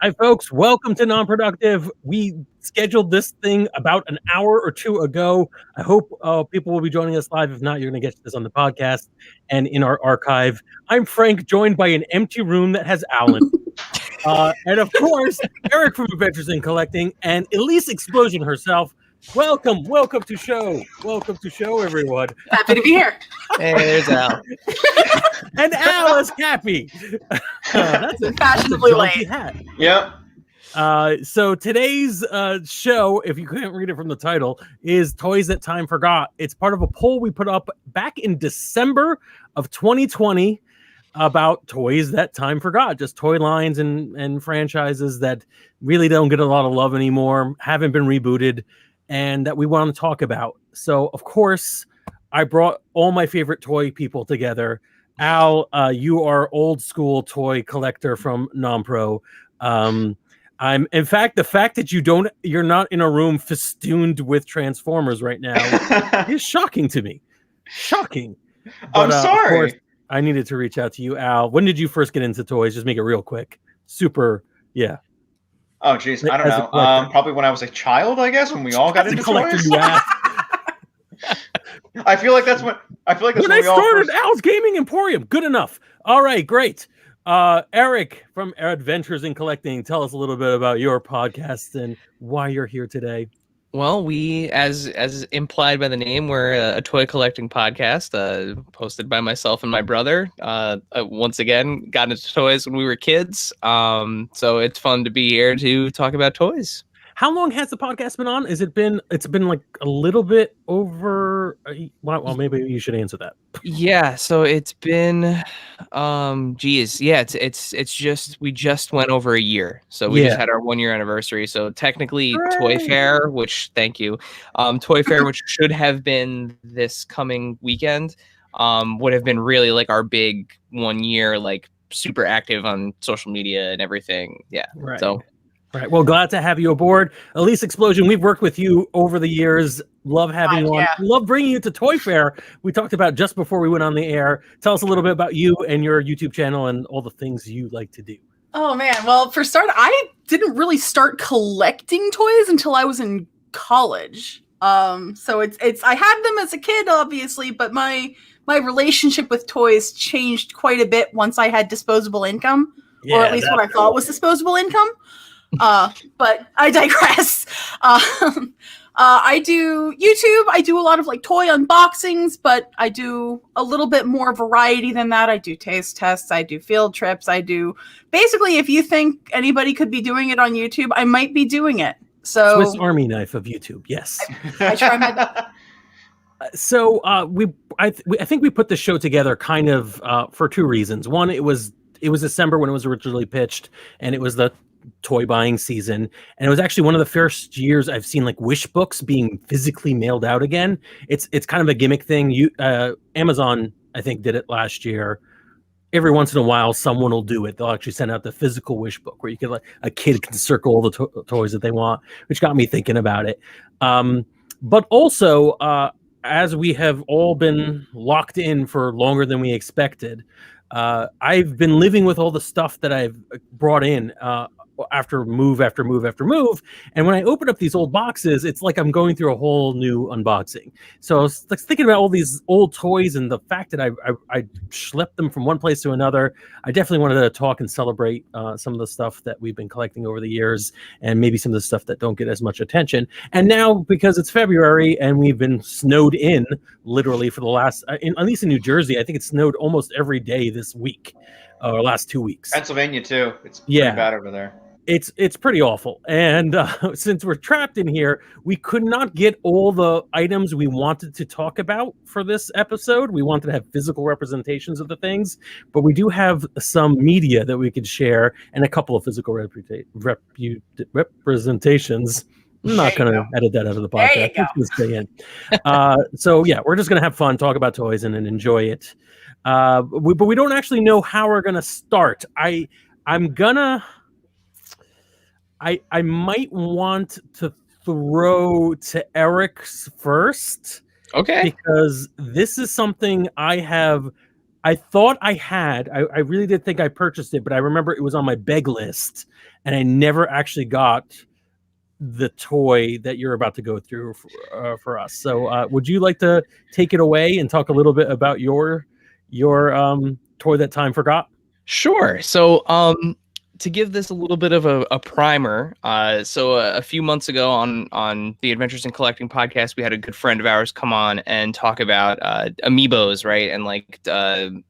Hi, folks. Welcome to Non-Productive. We scheduled this thing about an hour or two ago. I hope people will be joining us live. If not, you're going to get this on the podcast and in our archive. I'm Frank, joined by an empty room that has Alan. And of course, Erik from Adventures in Collecting and Elyse Explosion herself. Welcome to show. Welcome to show, everyone. Happy to be here. Hey, there's Al. And Al is Cappy. That's a Fashionably jaunty late. hat. Yep. So today's show, if you couldn't read it from the title, is Toys That Time Forgot. It's part of a poll we put up back in December of 2020 about toys that time forgot, just toy lines and franchises that really don't get a lot of love anymore, haven't been rebooted, and that we want to talk about. So, of course, I brought all my favorite toy people together. Al, you are old school toy collector from Non-Pro. In fact, the fact that you're not in a room festooned with Transformers right now is shocking to me. Shocking. But, I'm sorry. Of course, I needed to reach out to you, Al. When did you first get into toys? Just make it real quick. Yeah. Oh, geez. I don't know. Probably when I was a child, I guess, when we all got into toys. I feel like that's when I started Al's Gaming Emporium. Good enough. All right, great. Erik from Adventures in Collecting, tell us a little bit about your podcast and why you're here today. Well, we, as implied by the name, we're a toy collecting podcast, hosted by myself and my brother. Once again, got into toys when we were kids, so it's fun to be here to talk about toys. How long has the podcast been on? It's been like a little bit over. Well, maybe you should answer that. Yeah, so it's been, it's just we just went over a year. So we just had our 1 year anniversary. So technically, Hooray! Toy Fair, which thank you, Toy Fair, which should have been this coming weekend, would have been really like our big 1 year, like super active on social media and everything. Yeah, right. So. All right. Well, glad to have you aboard. Elyse Explosion, we've worked with you over the years. Love having you on. Yeah. Love bringing you to Toy Fair. We talked about just before we went on the air. Tell us a little bit about you and your YouTube channel and all the things you like to do. Oh man. Well, for start, I didn't really start collecting toys until I was in college. So it's I had them as a kid, obviously, but my relationship with toys changed quite a bit once I had disposable income, or at least what I thought was disposable income. But I digress. I do YouTube. I do a lot of like toy unboxings, but I do a little bit more variety than that. I do taste tests. I do field trips. I do basically, if you think anybody could be doing it on YouTube, I might be doing it. So Swiss Army knife of YouTube. Yes. I try my best. So I think we put the show together kind of for two reasons. One, it was December when it was originally pitched, and it was the toy buying season, and it was actually one of the first years I've seen like wish books being physically mailed out again. It's kind of a gimmick thing. Amazon, I think, did it last year. Every once in a while, someone will do it. They'll actually send out the physical wish book where you can, like, a kid can circle all the toys that they want, which got me thinking about it. But also, as we have all been locked in for longer than we expected, I've been living with all the stuff that I've brought in after move. And when I open up these old boxes, it's like I'm going through a whole new unboxing. So I was like thinking about all these old toys and the fact that I schlepped them from one place to another. I definitely wanted to talk and celebrate some of the stuff that we've been collecting over the years, and maybe some of the stuff that don't get as much attention. And now, because it's February and we've been snowed in literally for the last, at least in New Jersey, I think it snowed almost every day this week, or last 2 weeks. Pennsylvania too. It's pretty bad over there. It's pretty awful. And since we're trapped in here, we could not get all the items we wanted to talk about for this episode. We wanted to have physical representations of the things, but we do have some media that we could share and a couple of physical representations. I'm not going to edit that out of the podcast. It's going to stay in. So yeah, we're just going to have fun, talk about toys, and then enjoy it. But we don't actually know how we're going to start. I might want to throw to Erik's first. Okay. Because this is something I I thought I had. I really did think I purchased it, but I remember it was on my beg list, and I never actually got the toy that you're about to go through for us. So, would you like to take it away and talk a little bit about your toy that time forgot? Sure. So, to give this a little bit of a primer, so a few months ago on the Adventures in Collecting podcast, we had a good friend of ours come on and talk about amiibos, right? And like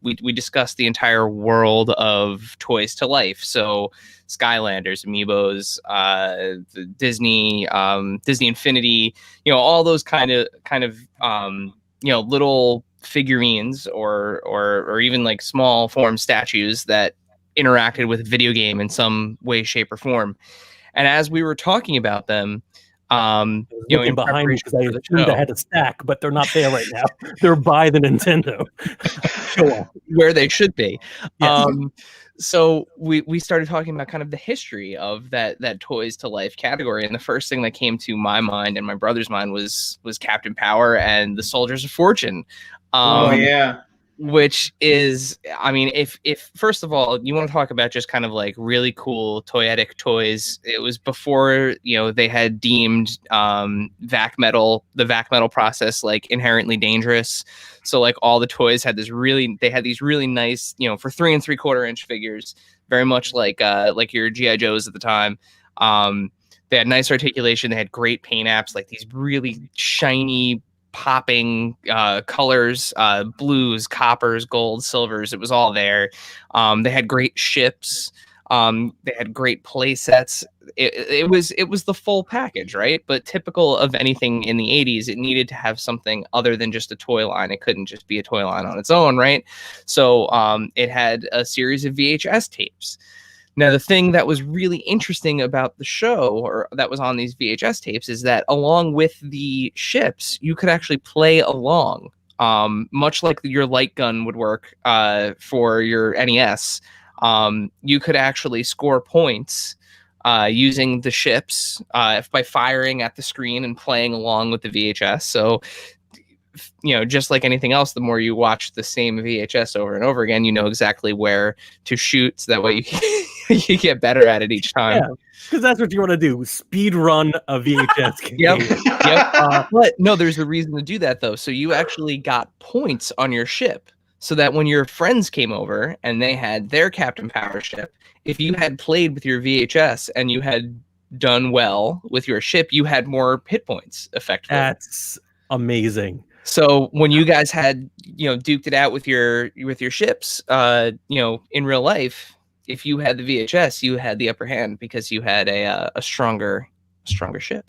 we discussed the entire world of toys to life. So Skylanders, amiibos, the Disney Infinity, all those kind of little figurines or even like small form statues that interacted with video game in some way, shape, or form. And as we were talking about them, looking behind me because I assumed I had a stack, but they're not there right now. They're by the Nintendo. Sure. Where they should be. Yes. So we started talking about kind of the history of that toys to life category, and the first thing that came to my mind and my brother's mind was Captain Power and the Soldiers of Fortune. Oh yeah. Which is, I mean, if first of all, you want to talk about just kind of like really cool toyetic toys, it was before, they had deemed the vac metal process like inherently dangerous. So like all the toys had these really nice, for 3 3/4 inch figures, very much like your G.I. Joes at the time. They had nice articulation. They had great paint apps, like these really shiny, popping colors, blues, coppers, gold, silvers. It was all there. They had great ships. They had great play sets. It was the full package, right? But typical of anything in the 80s, it needed to have something other than just a toy line. It couldn't just be a toy line on its own, right? So it had a series of VHS tapes. Now, the thing that was really interesting about the show, or that was on these VHS tapes, is that along with the ships, you could actually play along, much like your light gun would work for your NES. You could actually score points using the ships by firing at the screen and playing along with the VHS. So, just like anything else, the more you watch the same VHS over and over again, you know exactly where to shoot, so that way you get better at it each time. Yeah, because that's what you want to do: speed run a VHS game. Yep. But no, there's a reason to do that though. So you actually got points on your ship, so that when your friends came over and they had their Captain Power ship, if you had played with your VHS and you had done well with your ship, you had more hit points effectively. That's amazing. So when you guys had, duked it out with your ships, in real life, if you had the VHS, you had the upper hand because you had a stronger ship.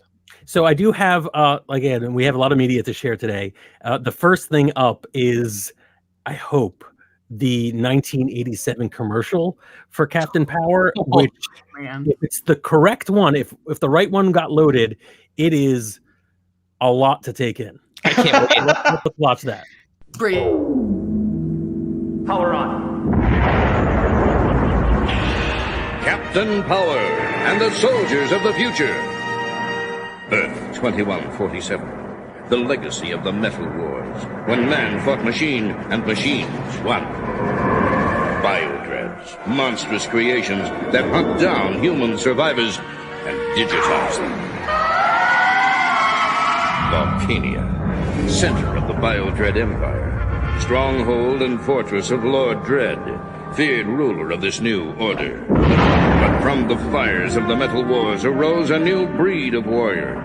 So I do have, again, and we have a lot of media to share today. The first thing up is, I hope, the 1987 commercial for Captain Power, which, if it's the correct one, if the right one got loaded, it is a lot to take in. I can't wait. Let's watch that. Great. Power on. Captain Power and the Soldiers of the Future. Earth 2147. The legacy of the Metal Wars, when man fought machine and machines won. Biodreads, monstrous creations that hunt down human survivors and digitize them. Volcania, center of the Biodread Empire, stronghold and fortress of Lord Dread, feared ruler of this new order. But from the fires of the Metal Wars arose a new breed of warrior,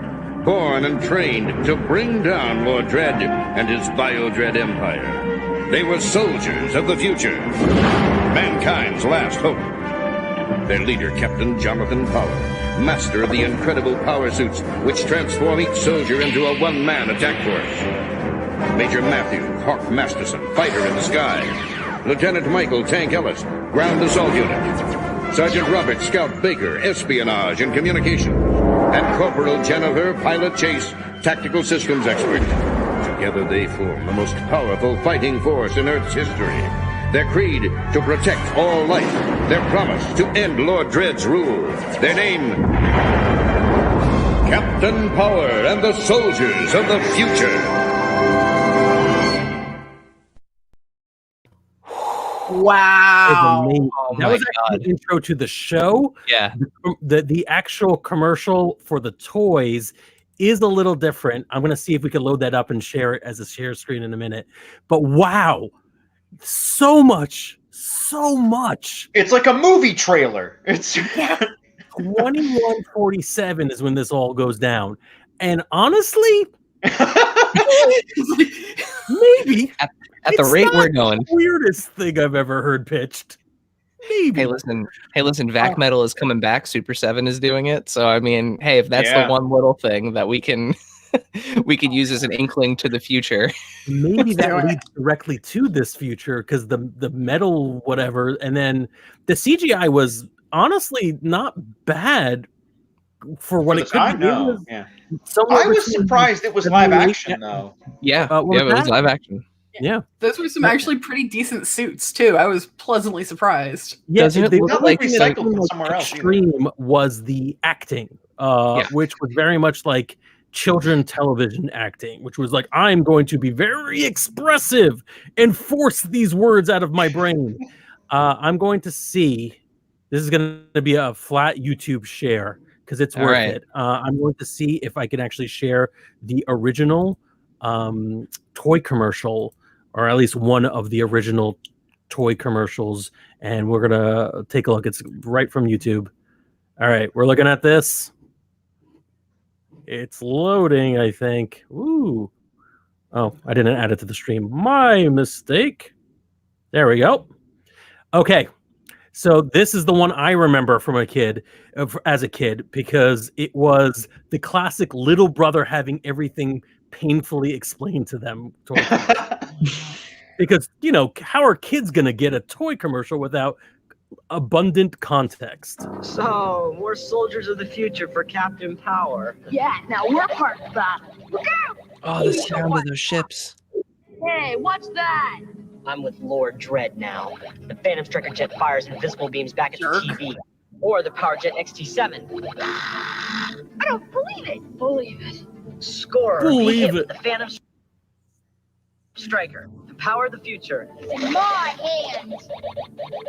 born and trained to bring down Lord Dread and his Biodread Empire. They were soldiers of the future, mankind's last hope. Their leader, Captain Jonathan Power, master of the incredible power suits which transform each soldier into a one-man attack force. Major Matthew Hawk Masterson, fighter in the sky. Lieutenant Michael Tank Ellis, ground assault unit. Sergeant Robert Scout Baker, espionage and communication. And Corporal Jennifer Pilot Chase, tactical systems expert. Together they form the most powerful fighting force in Earth's history. Their creed, to protect all life. Their promise, to end Lord Dread's rule. Their name, Captain Power and the Soldiers of the Future. Wow. amazing. Oh That my was actually the intro to the show. Yeah. The actual commercial for the toys is a little different. I'm going to see if we can load that up and share it as a share screen in a minute. But wow, so much. It's like a movie trailer. It's 21:47 is when this all goes down. And honestly, maybe At the rate we're going. the weirdest thing I've ever heard pitched. Maybe. Hey, listen, Vac Metal is coming back. Super 7 is doing it. So I mean, hey, if that's the one little thing that we can we could use as an inkling to the future. Maybe that leads directly to this future because the metal whatever, and then the CGI was honestly not bad for what it could be. I was surprised it was live action though. Yeah, it was live action. Yeah, those were some actually pretty decent suits too. I was pleasantly surprised. Yeah, Doesn't it they look not like recycled from somewhere else? Extreme was the acting, which was very much like children television acting, which was like, I'm going to be very expressive and force these words out of my brain. I'm going to see. This is going to be a flat YouTube share because it's worth it. I'm going to see if I can actually share the original toy commercial, or at least one of the original toy commercials, and we're gonna take a look. It's right from YouTube. All right, we're looking at this. It's loading, I think. Ooh. Oh, I didn't add it to the stream. My mistake. There we go. Okay. So this is the one I remember from as a kid, because it was the classic little brother having everything painfully explained to them. Because, how are kids going to get a toy commercial without abundant context? So, more soldiers of the future for Captain Power. Yeah, now we're part of that. Look out! Oh, the sound of those ships. Hey, what's that? I'm with Lord Dread now. The Phantom Striker jet fires invisible beams back at the TV. Or the Power Jet XT7. I don't believe it. Believe it. Score. Believe it. The Phantom Striker. The power of the future. It's in my hands.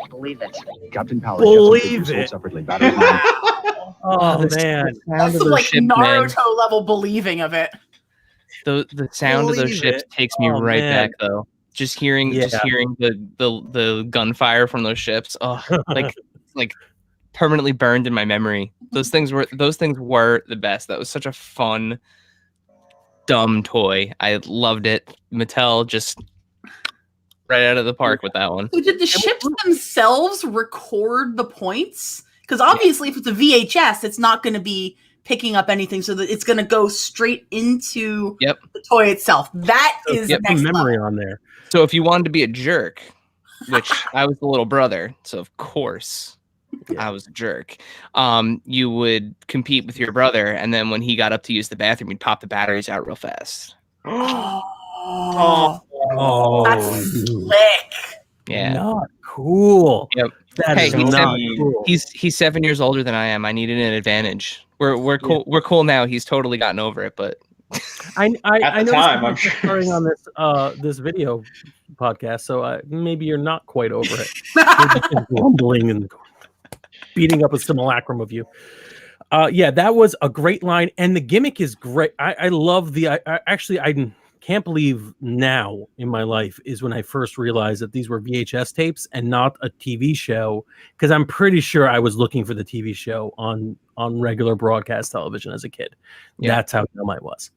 Believe it. Captain Power. Believe it. Separately. Oh, man. That's some like Naruto level believing of it. The sound of those ships takes me right back though. Just hearing the gunfire from those ships. Oh, like permanently burned in my memory. Those things were the best. That was such a fun, dumb toy. I loved it. Mattel just right out of the park with that one. So did the ships themselves record the points? Because obviously, if it's a VHS, it's not going to be picking up anything, so that it's going to go straight into the toy itself. That is next memory level. on there. So if you wanted to be a jerk, which I was the little brother, so of course I was a jerk, you would compete with your brother, and then when he got up to use the bathroom, you'd pop the batteries out real fast. Oh, that's slick. Yeah. Not cool. Yep. That is not cool. He's 7 years older than I am. I needed an advantage. We're cool. We're cool now. He's totally gotten over it, but I at the time, I'm sure starting on this video podcast, so maybe you're not quite over it. You're just grumbling and beating up a simulacrum of you. That was a great line, and the gimmick is great. I love I can't believe now in my life is when I first realized that these were VHS tapes and not a TV show, because I'm pretty sure I was looking for the TV show on regular broadcast television as a kid. Yeah. That's how dumb I was.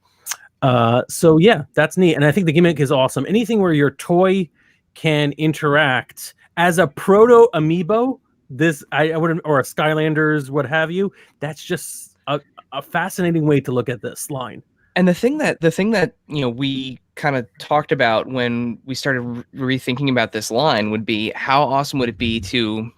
So that's neat, and I think the gimmick is awesome. Anything where your toy can interact as a proto amiibo, I wouldn't, or a Skylanders, what have you. That's just a fascinating way to look at this line. And the thing that we kind of talked about when we started rethinking about this line would be, how awesome would it be to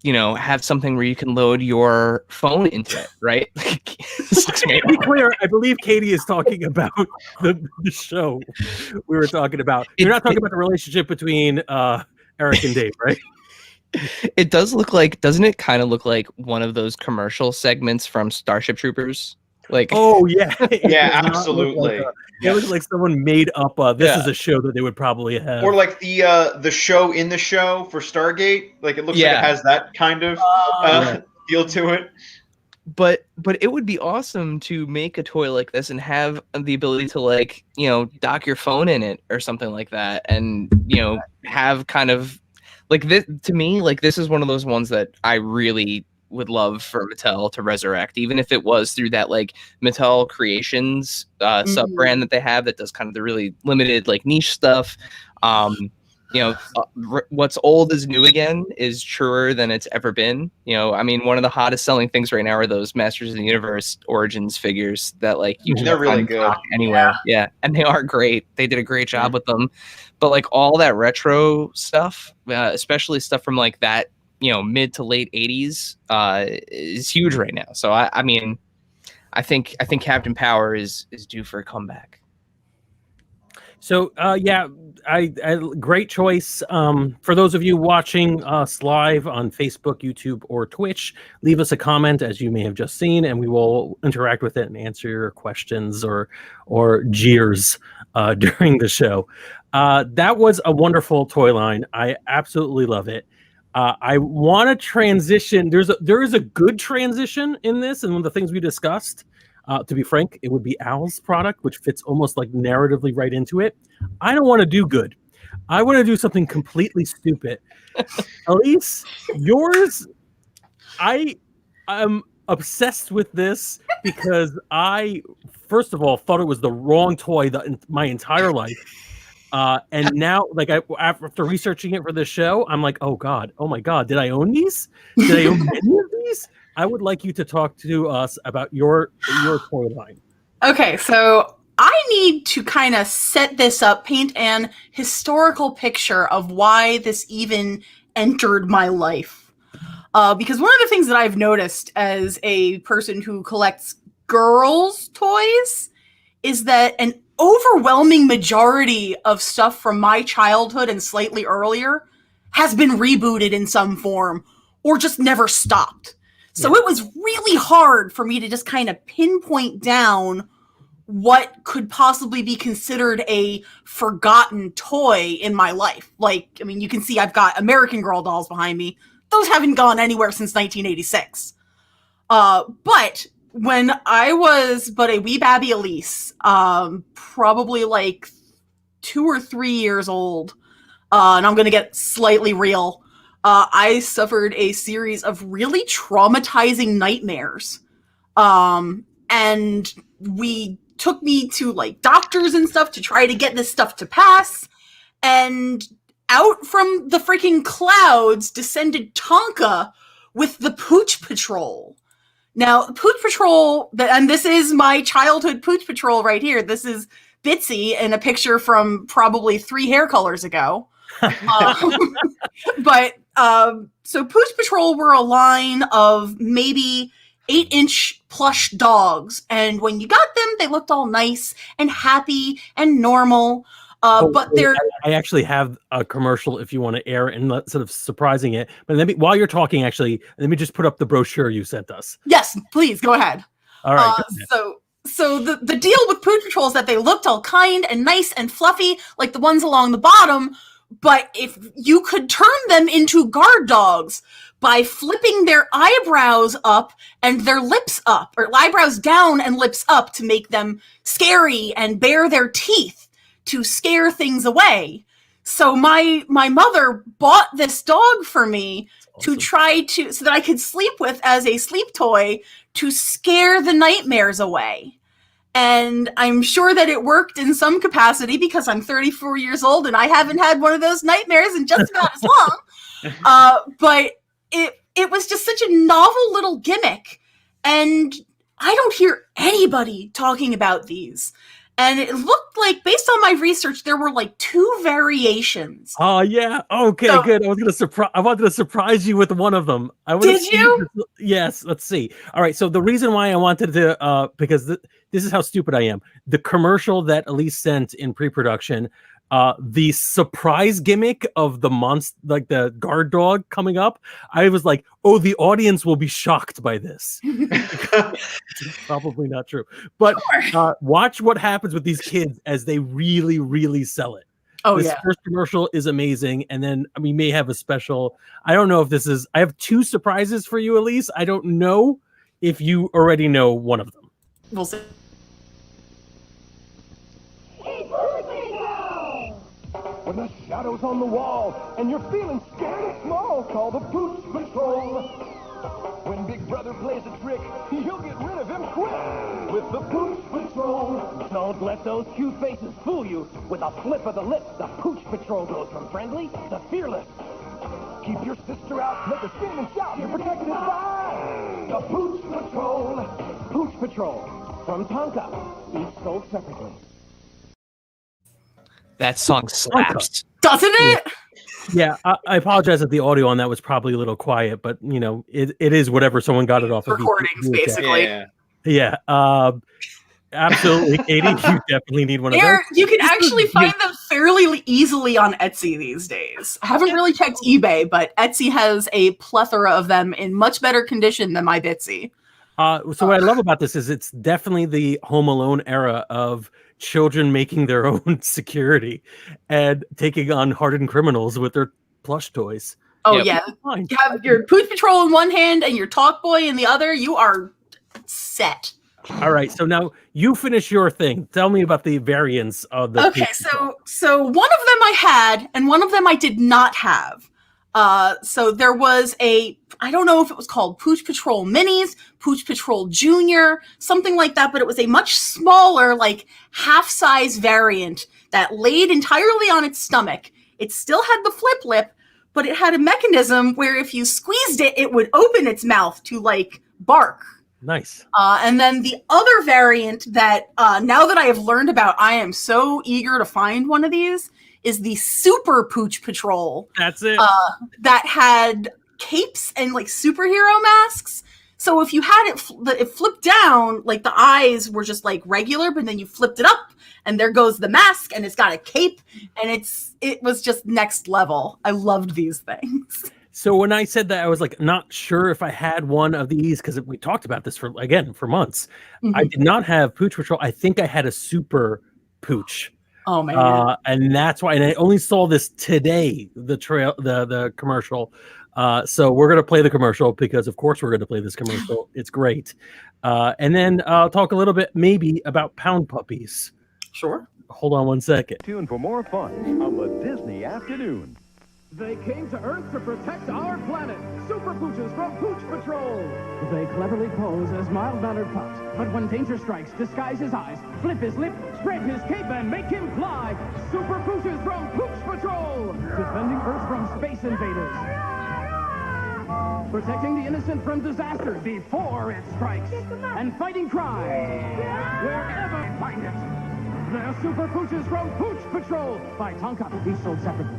have something where you can load your phone into it, right? To be clear, I believe Katie is talking about the show we were talking about. You're not talking about the relationship between Erik and Dave, right? It does look like, doesn't it kind of look like one of those commercial segments from Starship Troopers? Like, oh yeah, Yeah, absolutely. It looks like someone made up. This is a show that they would probably have, or like the show in the show for Stargate. Like it looks like it has that kind of feel to it. But it would be awesome to make a toy like this and have the ability to, like, you know, dock your phone in it or something like that, and, you know, have kind of like this. To me, like, this is one of those ones that I really would love for Mattel to resurrect, even if it was through that, like, Mattel Creations sub brand that they have that does kind of the really limited, like, niche stuff. You know, what's old is new again is truer than it's ever been. You know, I mean, one of the hottest selling things right now are those Masters of the Universe Origins figures that, like, you can they're really good anywhere. Yeah, and they are great. They did a great job with them. But like all that retro stuff, especially stuff from like that, you know, mid to late 80s, is huge right now. So I mean, I think Captain Power is due for a comeback. So I great choice. For those of you watching us live on Facebook, YouTube, or Twitch, leave us a comment, as you may have just seen, and we will interact with it and answer your questions or jeers during the show. That was a wonderful toy line. I absolutely love it. I want to transition. There is a good transition in this, and one of the things we discussed. To be frank, it would be Al's product, which fits almost like narratively right into it. I don't want to do good. I want to do something completely stupid. Elyse, yours, I am obsessed with this because I, first of all, thought it was the wrong toy my entire life. And now, like, after researching it for this show, I'm like, oh my God, did I own these? Did I own many of these? I would like you to talk to us about your toy line. Okay, so I need to kind of set this up, paint an historical picture of why this even entered my life. Because one of the things that I've noticed as a person who collects girls' toys is that an overwhelming majority of stuff from my childhood and slightly earlier has been rebooted in some form or just never stopped. So it was really hard for me to just kind of pinpoint down what could possibly be considered a forgotten toy in my life. Like, I mean, you can see I've got American Girl dolls behind me. Those haven't gone anywhere since 1986. But when I was but a wee babby Elyse, probably like 2 or 3 years old, and I'm going to get slightly real, I suffered a series of really traumatizing nightmares. And we took me to like doctors and stuff to try to get this stuff to pass. And out from the freaking clouds descended Tonka with the Pooch Patrol. Now, Pooch Patrol, and this is my childhood Pooch Patrol right here. This is Bitsy in a picture from probably 3 hair colors ago. So Pooch Patrol were a line of maybe 8-inch plush dogs, and when you got them, they looked all nice and happy and normal. But they're I actually have a commercial if you want to air it and sort of surprising it. But while you're talking, actually, let me just put up the brochure you sent us. Yes, please go ahead. All right. So the deal with Pooch Patrol is that they looked all kind and nice and fluffy, like the ones along the bottom. But if you could turn them into guard dogs by flipping their eyebrows up and their lips up, or eyebrows down and lips up to make them scary and bare their teeth to scare things away. So my mother bought this dog for me to try to, so that I could sleep with as a sleep toy to scare the nightmares away. And I'm sure that it worked in some capacity because I'm 34 years old and I haven't had one of those nightmares in just about as long. But it was just such a novel little gimmick. And I don't hear anybody talking about these. And it looked like, based on my research, there were like 2 variations. Oh yeah. Okay, so, good. I wanted to surprise you with one of them. Did you? Yes. Let's see. All right. So the reason why I wanted to, because this is how stupid I am. The commercial that Elyse sent in pre-production The surprise gimmick of the monster, like the guard dog coming up, I was like, oh, the audience will be shocked by this. It's probably not true, but watch what happens with these kids as they really, really sell it. This first commercial is amazing, and then we may have a special. I don't know if this is. I have 2 surprises for you, Elyse. I don't know if you already know one of them. We'll see. When the shadow's on the wall and you're feeling scared or small, call the Pooch Patrol. When Big Brother plays a trick, you'll get rid of him quick with the Pooch Patrol. Don't let those cute faces fool you. With a flip of the lip, the Pooch Patrol goes from friendly to fearless. Keep your sister out, make her scream and shout. You're protected by the Pooch Patrol. Pooch Patrol from Tonka, each sold separately. That song slaps. Doesn't it? Yeah, I apologize that the audio on that was probably a little quiet, but it is whatever someone got it off of. Recordings, basically. Yeah. Absolutely, Katie. You definitely need one of those. You can actually find them fairly easily on Etsy these days. I haven't really checked eBay, but Etsy has a plethora of them in much better condition than my Bitsy. So what I love about this is it's definitely the Home Alone era of children making their own security and taking on hardened criminals with their plush toys. Oh, yeah. You have your Pooch Patrol in one hand and your Talk Boy in the other. You are set. All right. So now you finish your thing. Tell me about the variants of the Okay, so one of them I had and one of them I did not have. So there was I don't know if it was called Pooch Patrol Minis, Pooch Patrol Junior, something like that, but it was a much smaller, like half-size variant that laid entirely on its stomach. It still had the flip lip, but it had a mechanism where if you squeezed it, it would open its mouth to like bark. Nice. And then the other variant that now that I have learned about, I am so eager to find one of these, is the Super Pooch Patrol. That's it. That had capes and like superhero masks. So if you had it flipped down, like the eyes were just like regular, but then you flipped it up and there goes the mask and it's got a cape and it was just next level. I loved these things. So when I said that, I was like, not sure if I had one of these because we talked about this for months. Mm-hmm. I did not have Pooch Patrol. I think I had a Super Pooch. Oh man! And that's why. And I only saw this today. The commercial. So we're gonna play the commercial because, of course, we're gonna play this commercial. It's great. And then I'll talk a little bit maybe about pound puppies. Sure. Hold on one second. Tune for more fun on the Disney afternoon. They came to Earth to protect our planet. Super Pooches from Pooch Patrol. They cleverly pose as mild-mannered pups, but when danger strikes, disguise his eyes, flip his lip, spread his cape, and make him fly. Super Pooches from Pooch Patrol, defending Earth from space invaders, protecting the innocent from disaster before it strikes, and fighting crime wherever you find it. They're Super Pooches from Pooch Patrol by Tonka, each sold separately.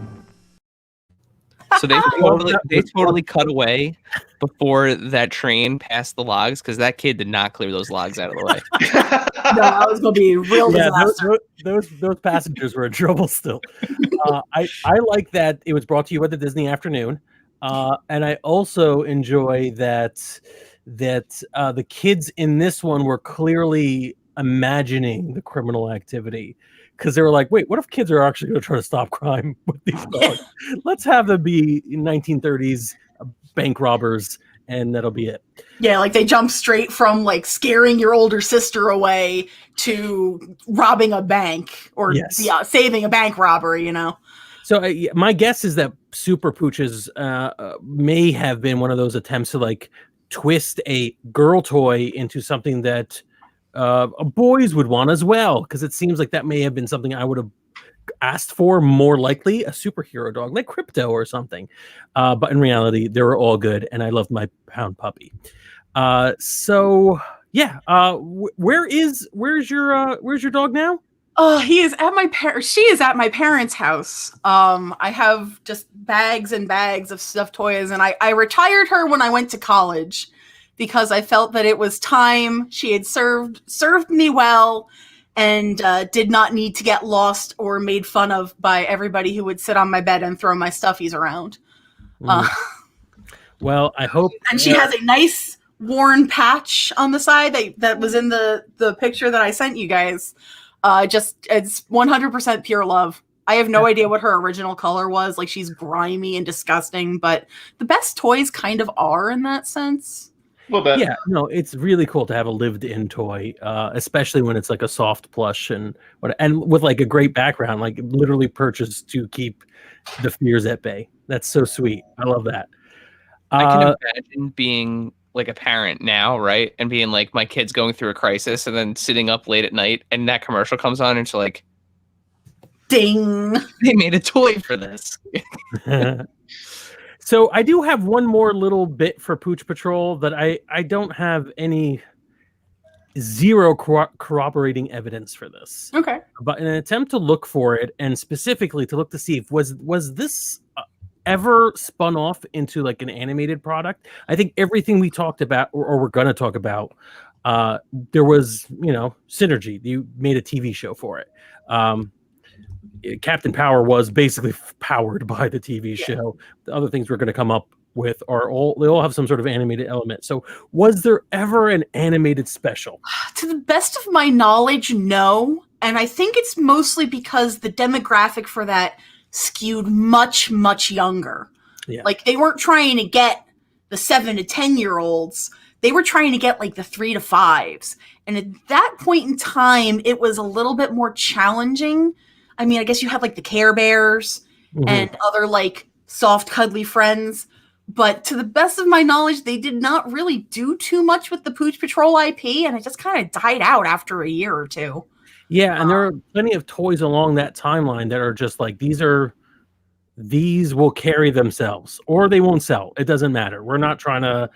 So they totally cut away before that train passed the logs because that kid did not clear those logs out of the way. No, that was going to be a real disaster. Those passengers were in trouble still. I like that it was brought to you by the Disney Afternoon, and I also enjoy that the kids in this one were clearly imagining the criminal activity. Because they were like, wait, what if kids are actually going to try to stop crime with these dogs? Let's have them be 1930s bank robbers, and that'll be it. Yeah, like they jump straight from like scaring your older sister away to robbing a bank or saving a bank robbery, you know? So my guess is that Super Pooches may have been one of those attempts to like twist a girl toy into something that boys would want as well, because it seems like that may have been something I would have asked for, more likely a superhero dog like Crypto or something, but in reality they were all good and I loved my pound puppy. Where's your dog now? He is at she is at my parents' house. I have just bags and bags of stuffed toys, and I retired her when I went to college because I felt that it was time. She had served me well, and did not need to get lost or made fun of by everybody who would sit on my bed and throw my stuffies around. Well, I hope. And she has a nice worn patch on the side that was in the picture that I sent you guys. It's 100% pure love. I have no idea what her original color was. Like, she's grimy and disgusting, but the best toys kind of are in that sense. A little bit. Yeah, no, it's really cool to have a lived-in toy, especially when it's like a soft plush and with like a great background, like literally purchased to keep the fears at bay. That's so sweet. I love that. I can imagine being like a parent now, right? And being like, my kid's going through a crisis, and then sitting up late at night, and that commercial comes on, and it's like, ding! They made a toy for this. So I do have one more little bit for Pooch Patrol that I don't have any zero corroborating evidence for this. Okay. But in an attempt to look for it, and specifically to look to see if was this ever spun off into like an animated product. I think everything we talked about or we're going to talk about, there was, synergy. You made a TV show for it. Captain Power was basically powered by the TV show. The other things we're going to come up with they all have some sort of animated element. So was there ever an animated special? To the best of my knowledge, no. And I think it's mostly because the demographic for that skewed much, much younger. Yeah. Like, they weren't trying to get the 7 to 10-year-olds. They were trying to get like the 3 to 5s. And at that point in time, it was a little bit more challenging. I mean, I guess you had like the Care Bears and other like soft, cuddly friends. But to the best of my knowledge, they did not really do too much with the Pooch Patrol IP, and it just kind of died out after a year or two. Yeah, and there are plenty of toys along that timeline that are just like, these will carry themselves, or they won't sell. It doesn't matter. We're not trying to,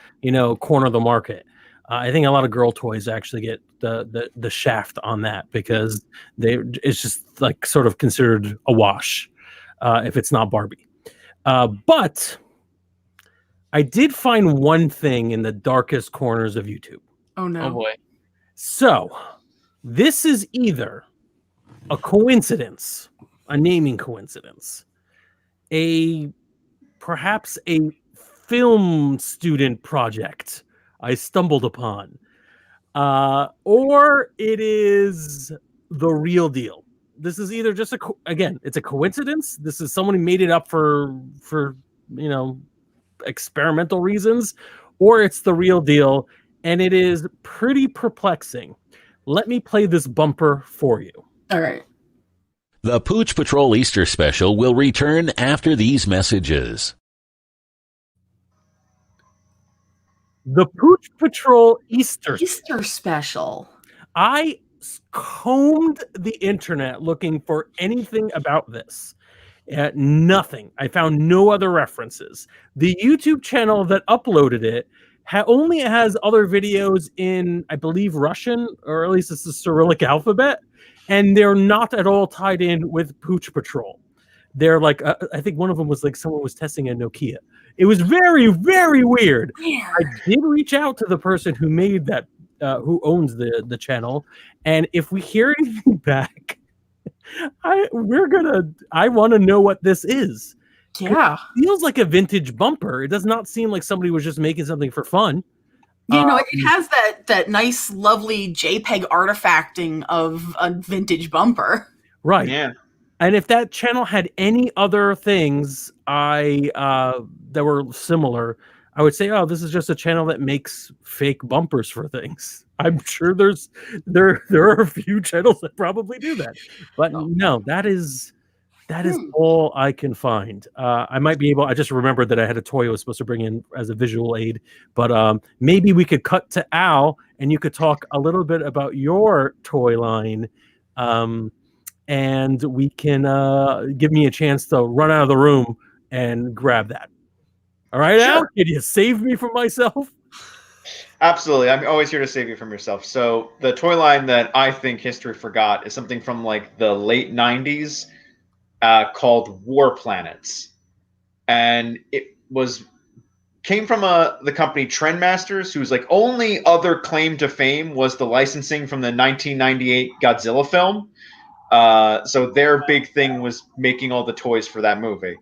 corner the market. I think a lot of girl toys actually get the shaft on that because it's just like sort of considered a wash if it's not Barbie. But I did find one thing in the darkest corners of YouTube. Oh no! Oh boy! So this is either a coincidence, a naming coincidence, perhaps a film student project I stumbled upon, or it is the real deal. This is either just it's a coincidence. This is someone who made it up for experimental reasons, or it's the real deal, and it is pretty perplexing. Let me play this bumper for you. All right. The Pooch Patrol Easter Special will return after these messages. The Pooch Patrol Easter Special. I combed the internet looking for anything about this. Nothing. I found no other references. The YouTube channel that uploaded it only has other videos in, I believe, Russian, or at least it's the Cyrillic alphabet, and they're not at all tied in with Pooch Patrol. They're like, I think one of them was like someone was testing a Nokia. It was very, very weird. I did reach out to the person who made that, who owns the channel, and if we hear anything back, I want to know what this is. Yeah, it feels like a vintage bumper. It does not seem like somebody was just making something for fun. It has that nice, lovely JPEG artifacting of a vintage bumper. Right. Yeah. And if that channel had any other things that were similar, I would say, oh, this is just a channel that makes fake bumpers for things. I'm sure there are a few channels that probably do that. But no, that is all I can find. I might be able. I just remembered that I had a toy I was supposed to bring in as a visual aid. But maybe we could cut to Al, and you could talk a little bit about your toy line, and we can give me a chance to run out of the room and grab that. All right, sure. Al, can you save me from myself? Absolutely. I'm always here to save you from yourself. So the toy line that I think history forgot is something from like the late 90s. Called War Planets, and it was came from the company Trendmasters, whose like only other claim to fame was the licensing from the 1998 Godzilla film. So their big thing was making all the toys for that movie.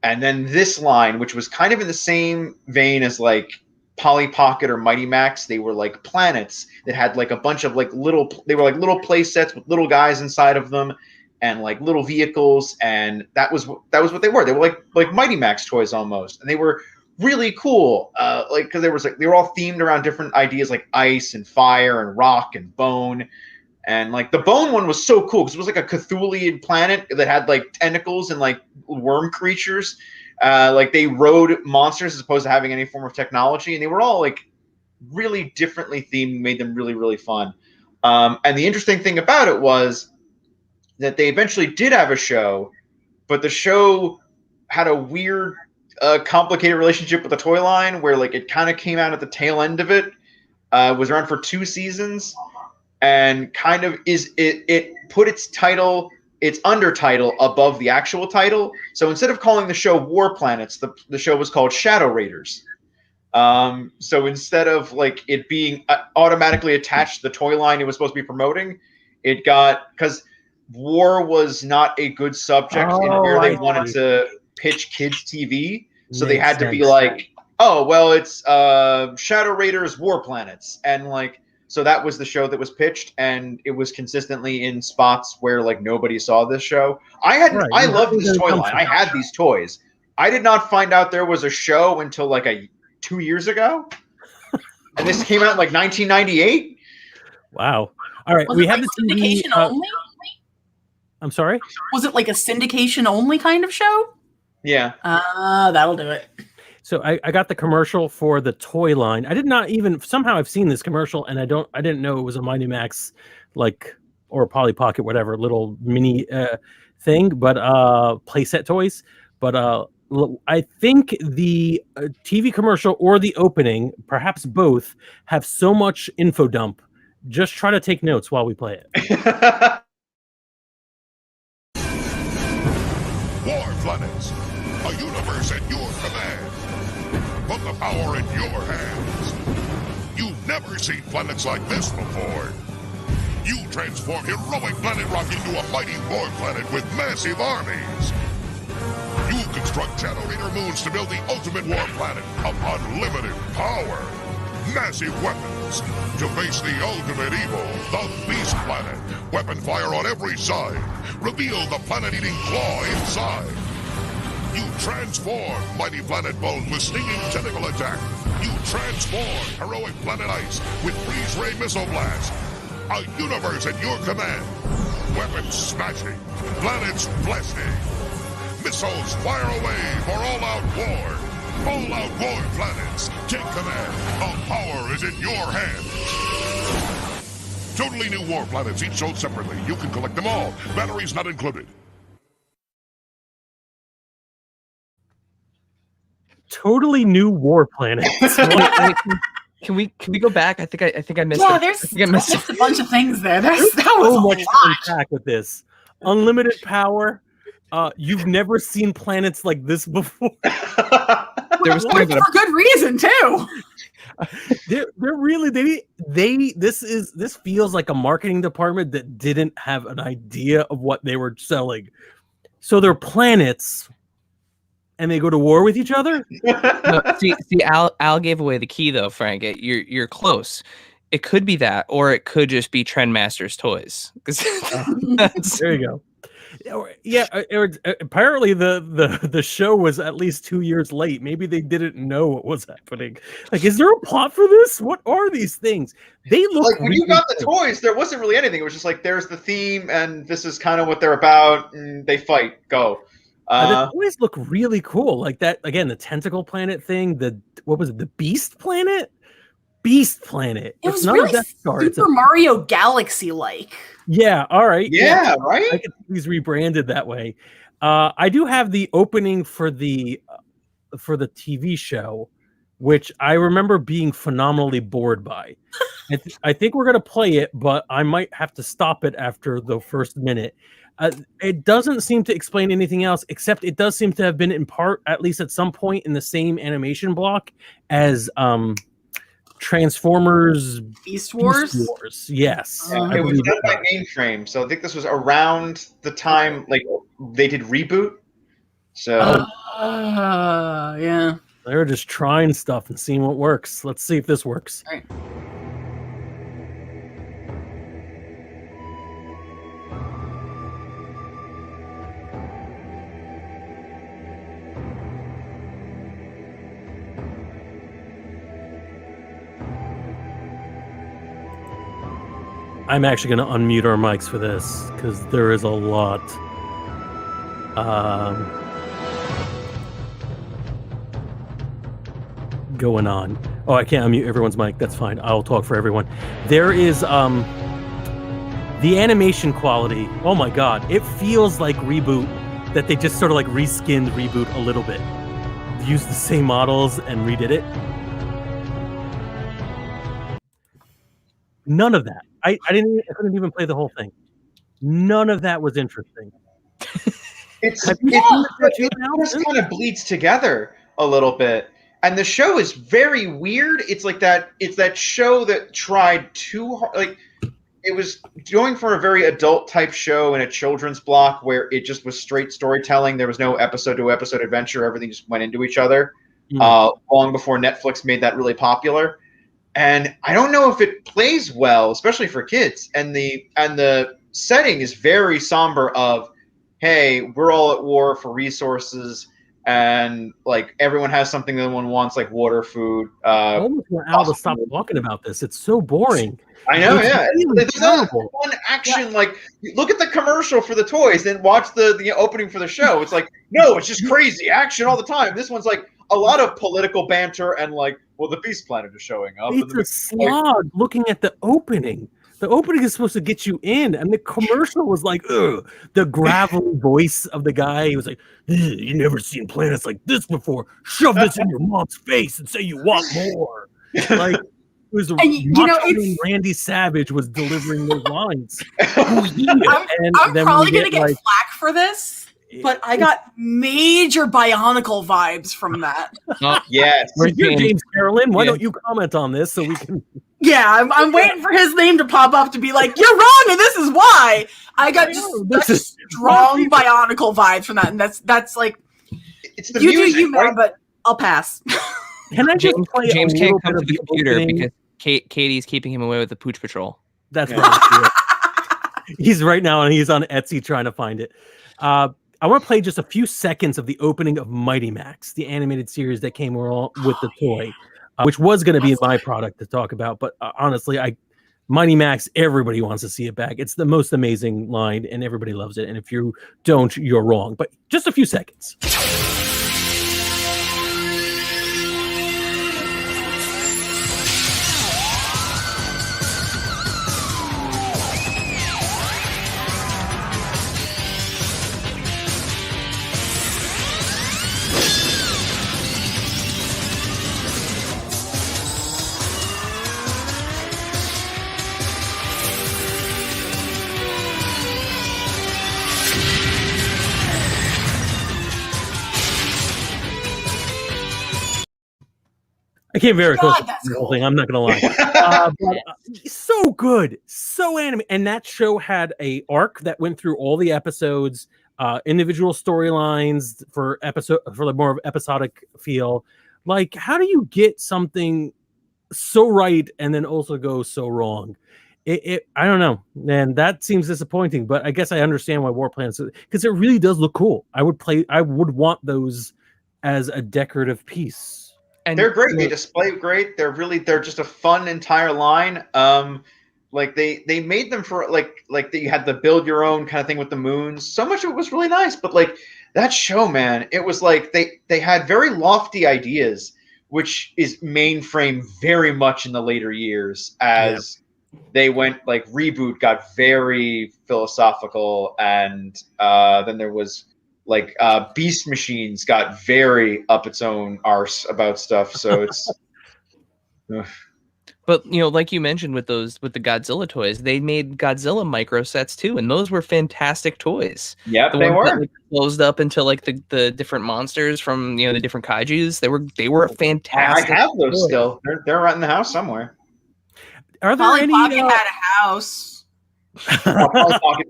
And then this line, which was kind of in the same vein as like Polly Pocket or Mighty Max, they were like planets that had like a bunch of like they were like little play sets with little guys inside of them and like little vehicles, and that was what they were. They were like Mighty Max toys almost, and they were really cool. Like because they were all themed around different ideas like ice and fire and rock and bone. And like the bone one was so cool because it was like a Cthulhuan planet that had like tentacles and like worm creatures. Like they rode monsters as opposed to having any form of technology, and they were all like really differently themed, made them really, really fun. And the interesting thing about it was that they eventually did have a show, but the show had a weird, complicated relationship with the toy line where like it kind of came out at the tail end of it. Was around for 2 seasons. And kind of it put its undertitle above the actual title. So instead of calling the show War Planets, the show was called Shadow Raiders. So instead of like it being automatically attached to the toy line it was supposed to be promoting, it got, because war was not a good subject in where they wanted to pitch kids TV. So they had to be like, oh, well, it's Shadow Raiders War Planets. And like, so that was the show that was pitched, and it was consistently in spots where like nobody saw this show. I loved this toy line. I had these toys. I did not find out there was a show until like 2 years ago, and this came out in like 1998. Wow! All right, we have the syndication only. I'm sorry. Was it like a syndication only kind of show? Yeah. That'll do it. So I got the commercial for the toy line. I did not even, somehow I've seen this commercial and I didn't know it was a Mighty Max, like, or Polly Pocket, whatever, little mini thing, but playset toys. But I think the TV commercial or the opening, perhaps both, have so much info dump. Just try to take notes while we play it. War Planets, a universe at your command. Put the power in your hands. You've never seen planets like this before. You transform heroic Planet Rock into a mighty war planet with massive armies. You construct Shadow Raider moons to build the ultimate war planet of unlimited power. Massive weapons to face the ultimate evil, the Beast Planet. Weapon fire on every side. Reveal the planet-eating claw inside. You transform Mighty Planet Bones with stinging tentacle attack. You transform Heroic Planet Ice with Freeze Ray Missile Blast. A universe at your command. Weapons smashing. Planets blasting. Missiles fire away for all-out war. All-out war planets. Take command. The power is in your hands. Totally new war planets, each sold separately. You can collect them all. Batteries not included. Totally new war planet. Can we go back? I think I missed. Yeah, there's a bunch of things there. That was so much a to lot. unpack with this. Unlimited power. You've never seen planets like this before. There was for good reason too. They're really this feels like a marketing department that didn't have an idea of what they were selling. So they're planets. And they go to war with each other? No, see, Al gave away the key though, Frank. You're close. It could be that, or it could just be Trendmasters toys. There you go. Yeah, apparently the show was at least 2 years late. Maybe they didn't know what was happening. Like, is there a plot for this? What are these things? They look like when you got the toys, there wasn't really anything. It was just like, there's the theme, and this is kind of what they're about, and they fight. Go. The toys look really cool. Like that again, the tentacle planet thing. What was it? The Beast Planet. Beast Planet. It was really Super Mario Galaxy like. Yeah. All right. Yeah. Right. I get these rebranded that way. I do have the opening for the TV show. which I remember being phenomenally bored by. I think we're gonna play it, but I might have to stop it after the first minute. It doesn't seem to explain anything else, except it does seem to have been in part, at least at some point, in the same animation block as Transformers Beast Wars. Yes, It was done by Mainframe, so I think this was around the time like they did Reboot. So yeah, they were just trying stuff and seeing what works. Let's see if this works. All right. I'm actually going to unmute our mics for this because there is a lot. Going on. Oh, I can't unmute everyone's mic. That's fine. I'll talk for everyone. There is the animation quality. Oh my god, it feels like Reboot, that they just sort of like reskinned Reboot a little bit, used the same models and redid it. None of that. I couldn't even play the whole thing. None of that was interesting. It just kind of bleeds together a little bit. And the show is very weird. It's like that. It's that show that tried too hard. Like it was going for a very adult type show in a children's block where it just was straight storytelling. There was no episode to episode adventure. Everything just went into each other. Long before Netflix made that really popular. And I don't know if it plays well, especially for kids. And the setting is very somber. Of, hey, we're all at war for resources. And like everyone has something that everyone wants, like water, food. I almost want Al to stop talking about this. It's so boring. I know, It's really There's not terrible. one action. Like, look at the commercial for the toys, then watch the opening for the show. It's like, no, it's just crazy action all the time. This one's like a lot of political banter and like, well, the Beast Planet is showing up. It's a slog looking at the opening. The opening is supposed to get you in, and the commercial was like, ugh. The gravelly voice of the guy, he was like, you never seen planets like this before. Shove this in your mom's face and say you want more. Like, it was Randy Savage was delivering those lines. I'm probably going to get flack for this, but I got major Bionicle vibes from that. Yes. You're James Carolyn. Why don't you comment on this so we can... Yeah, I'm waiting for his name to pop up to be like, you're wrong and this is why. I got just strong Bionicle vibes from that, and that's like, it's the you music, do you, man, right? but I'll pass. Can I just play James a can't little come bit to of the computer opening? because Katie's keeping him away with the Pooch Patrol. That's right. He's right now, and he's on Etsy trying to find it. I want to play just a few seconds of the opening of Mighty Max, the animated series that came with the toy, which was going to be my product to talk about. But honestly, Mighty Max, everybody wants to see it back. It's the most amazing line, and everybody loves it. And if you don't, you're wrong. But just a few seconds. I came very close to the whole thing. I'm not gonna lie. So good, so anime, and that show had a arc that went through all the episodes, individual storylines for the more of episodic feel. Like, how do you get something so right and then also go so wrong? I don't know, and that seems disappointing. But I guess I understand why Warplanes, because it really does look cool. I would want those as a decorative piece. And they're great. They display great. They're just a fun entire line. Like they made them for like you had the build your own kind of thing with the moons. So much of it was really nice, but like that show, man, it was like they had very lofty ideas, which is Mainframe very much in the later years as they went like Reboot got very philosophical, and then there was Like Beast Machines got very up its own arse about stuff. So it's. But like you mentioned with the Godzilla toys, they made Godzilla micro sets too, and those were fantastic toys. Yep, the they ones were. that, like, closed up into like the different monsters from the different kaiju's. They were fantastic. I have those toys. still. They're right in the house somewhere. Are there Polly any? Pocket had a house. Polly Pocket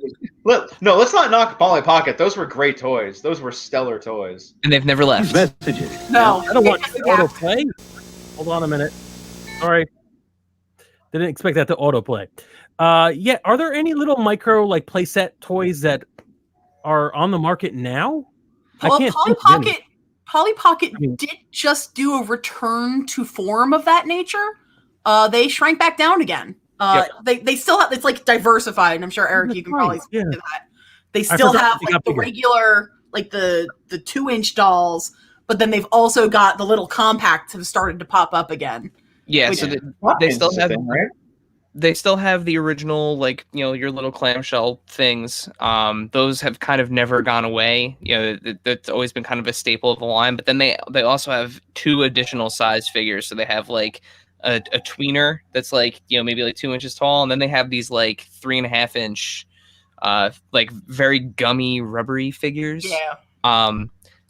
no, let's not knock Polly Pocket. Those were great toys. Those were stellar toys. And they've never left. Messages. No, I don't want autoplay. Hold on a minute. Sorry. Didn't expect that to autoplay. Yeah, are there any little micro like playset toys that are on the market now? Well, Polly Pocket did just do a return to form of that nature. They shrank back down again. They still have, it's like diversified, and I'm sure Eric, you can probably speak to that. They still have like the regular, like the 2-inch dolls, but then they've also got the little compacts have started to pop up again. Yeah, so they still have right? They still have the original, like, your little clamshell things. Those have kind of never gone away. That's always been kind of a staple of the line. But then they also have 2 additional size figures. So they have like a tweener that's like maybe like 2 inches tall, and then they have these like 3.5-inch, like very gummy, rubbery figures. Yeah.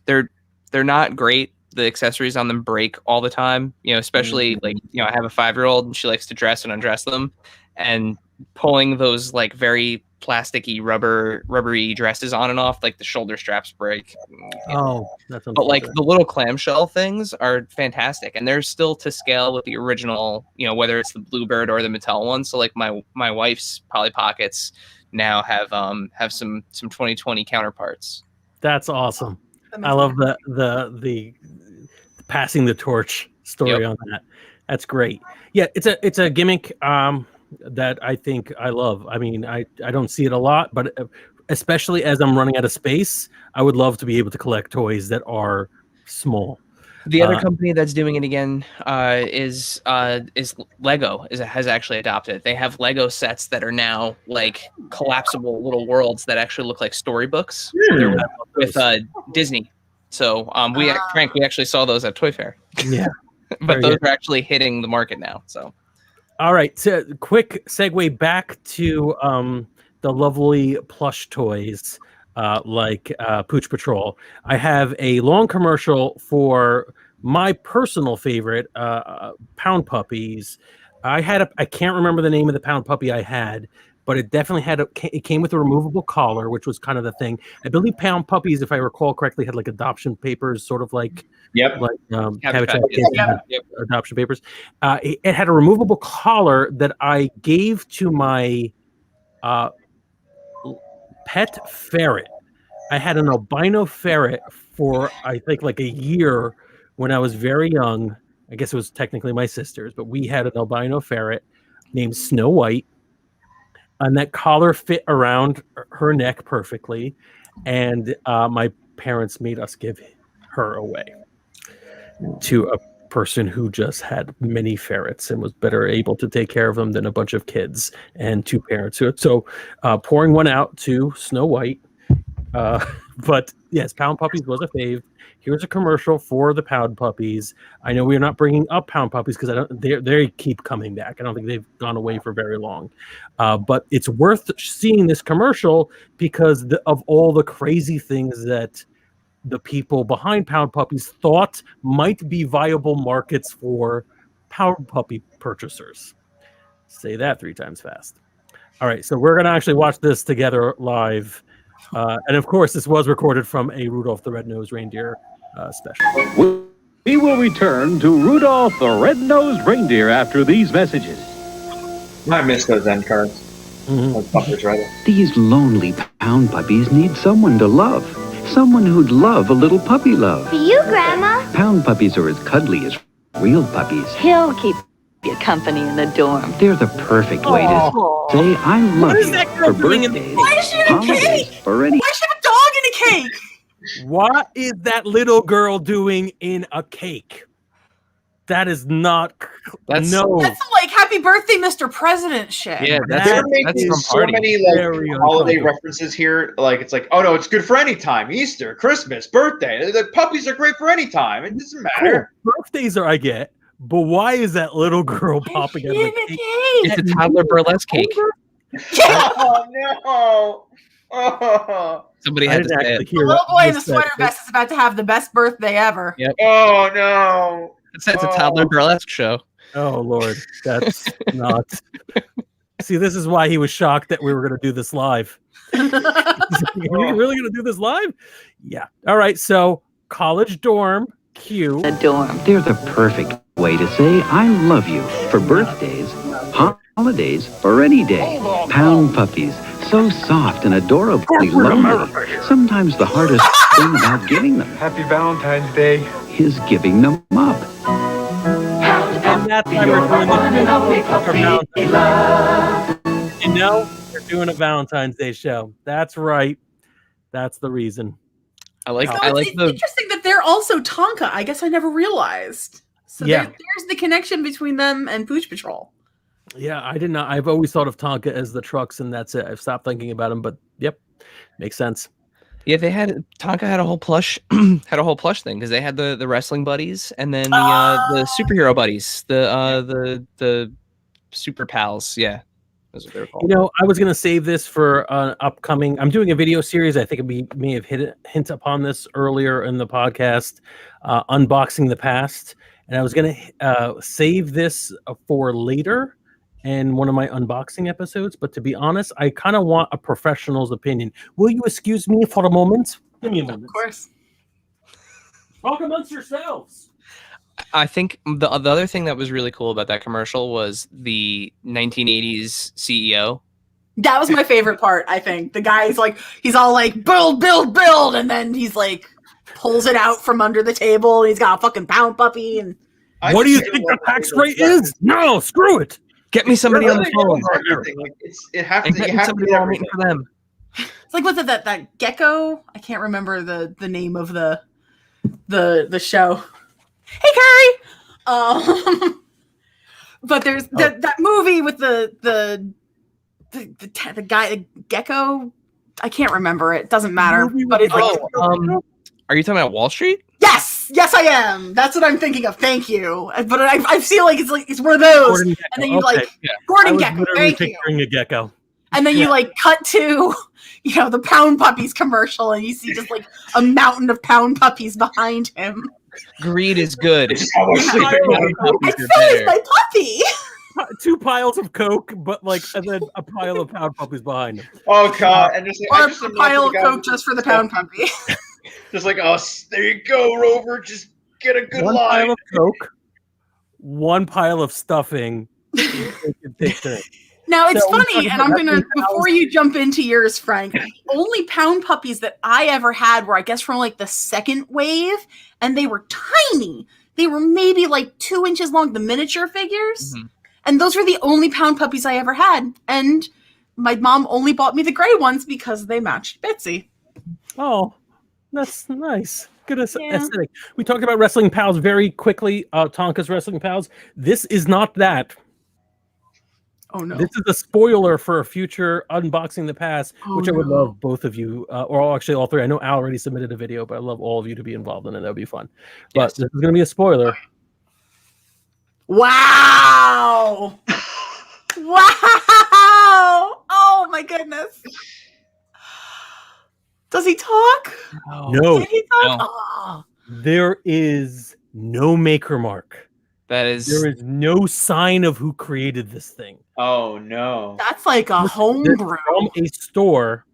They're not great. The accessories on them break all the time, especially like, I have a 5-year-old and she likes to dress and undress them, and pulling those like very plasticky rubbery dresses on and off, like the shoulder straps break. Oh, that's but like the little clamshell things are fantastic, and they're still to scale with the original, whether it's the Bluebird or the Mattel one. So like my wife's Polly Pockets now have some 2020 counterparts. That's awesome. I love the passing the torch story on that. That's great. Yeah, it's a gimmick that I think I love. I mean, I don't see it a lot, but especially as I'm running out of space, I would love to be able to collect toys that are small. The other company that's doing it again is Lego. Has actually adopted it. They have Lego sets that are now like collapsible little worlds that actually look like storybooks. They're with Disney. So we actually saw those at Toy Fair. Yeah, but those are actually hitting the market now. So, all right. So, quick segue back to the lovely plush toys like Pooch Patrol. I have a long commercial for my personal favorite, Pound Puppies. I can't remember the name of the Pound Puppy I had, but it definitely it came with a removable collar, which was kind of the thing. I believe Pound Puppies, if I recall correctly, had like adoption papers, sort of like Habitat Kids adoption papers. It had a removable collar that I gave to my pet ferret. I had an albino ferret for, I think, like a year when I was very young. I guess it was technically my sister's, but we had an albino ferret named Snow White. And that collar fit around her neck perfectly. And my parents made us give her away to a person who just had many ferrets and was better able to take care of them than a bunch of kids and 2 parents. So pouring one out to Snow White. But yes, Pound Puppies was a fave. Here's a commercial for the Pound Puppies. I know we're not bringing up Pound Puppies because they keep coming back. I don't think they've gone away for very long. But it's worth seeing this commercial because of all the crazy things that the people behind Pound Puppies thought might be viable markets for Pound Puppy purchasers. Say that 3 times fast. All right, so we're going to actually watch this together live. And of course, this was recorded from a Rudolph the Red-Nosed Reindeer special. We will return to Rudolph the Red-Nosed Reindeer after these messages. I miss those end cards. Puppets, rather. These lonely Pound Puppies need someone to love. Someone who'd love a little puppy love. For you, Grandma. Pound Puppies are as cuddly as real puppies. He'll keep you company in the dorm. They're the perfect way to say I love you for birthdays, Why is she in a cake? or any. Why is she have a dog in a cake? What is that little girl doing in a cake? That is not. That's no. That's some, like happy birthday, Mr. President shit. Yeah, They're making some so party. many Very holiday uncomfortable. references here. Like it's like, oh no, it's good for any time. Easter, Christmas, birthday. The puppies are great for any time. It doesn't matter. Cool. Birthdays I get, but why is that little girl popping out of the cake? It's a toddler burlesque cake. Oh no! Oh, Somebody I had to didn't say actually it. hear The little what boy you in the said. sweater vest is about to have the best birthday ever. Yep. oh no! It's a toddler burlesque show. Oh Lord, that's not. See, this is why he was shocked that we were going to do this live. He's like, are you really going to do this live? Yeah. All right. So, college dorm, Q. The dorm. They're the perfect way to say I love you for birthdays, holidays, or any day. Pound puppies, so soft and adorably lovely. Sometimes the hardest thing about getting them Happy Valentine's Day. is giving them up. And that's why we're doing this. You know, we're doing a Valentine's Day show. That's right. That's the reason. I like. So I like it's the. interesting that they're also Tonka. I guess I never realized. So Yeah. there's the connection between them and Pooch Patrol. Yeah, I did not. I've always thought of Tonka as the trucks, and that's it. I've stopped thinking about them, but yep, makes sense. Yeah, they had Tonka had a whole plush had a whole plush thing because they had the wrestling buddies and then the superhero buddies, the super pals. Yeah, that's what they were called. You know, I was going to save this for an upcoming. I'm doing a video series. I think we may have hint upon this earlier in the podcast, unboxing the past, and I was going to save this for later in one of my unboxing episodes. But to be honest, I kind of want a professional's opinion. Will you excuse me for a moment? Give me a moment. Of course. Talk amongst yourselves. I think the other thing that was really cool about that commercial was the 1980s CEO. That was my favorite part, I think. The guy's like, he's all like, build, build, build. And then he's like, pulls it out from under the table. And he's got a fucking pound puppy. And What do you think the tax rate is? No, screw it. Get me somebody on the phone. Like, you have And to. get You me have to somebody do while I'm everything. waiting for them. it's like, what's it, that gecko? I can't remember the name of the show. Hey, Curry! But there's that movie with the guy, the gecko. I can't remember it. Doesn't matter. But it's like, Are you talking about Wall Street? yes, I am. That's what I'm thinking of. Thank you. But I feel like it's one of those. Gordon Gecko. And then you Okay. like I Gordon was Gecko. literally Thank you. picturing a gecko. And then you like cut to, the Pound Puppies commercial, and you see just like a mountain of Pound Puppies behind him. Greed is good. I feel like my puppy. 2 piles of Coke, but and then a pile of Pound Puppies behind him. Oh god! And just Or I just a imagine pile the of guy Coke just for the Pound Puppy. just like, oh, there you go, Rover. Just get a good 1 line. pile of Coke, 1 pile of stuffing. Now it's So we're funny, talking and about I'm gonna wrestling before you jump into yours, Frank. The only Pound Puppies that I ever had were, I guess, from like the second wave, and they were tiny. They were maybe like 2 inches long, the miniature figures, and those were the only Pound Puppies I ever had. And my mom only bought me the gray ones because they matched Bitsy. Oh, that's nice. Good aesthetic. We talked about Wrestling Pals very quickly. Tonka's Wrestling Pals. This is not that. Oh no! This is a spoiler for a future unboxing the past, which I would love both of you, or actually all three. I know Al already submitted a video, but I love all of you to be involved in it. That would be fun. But this is going to be a spoiler. Wow! Wow! Oh my goodness! Does he talk? No. Did he talk? No. Oh. There is no maker mark. That is. There is no sign of who created this thing. Oh no! That's like a homebrew. From a store,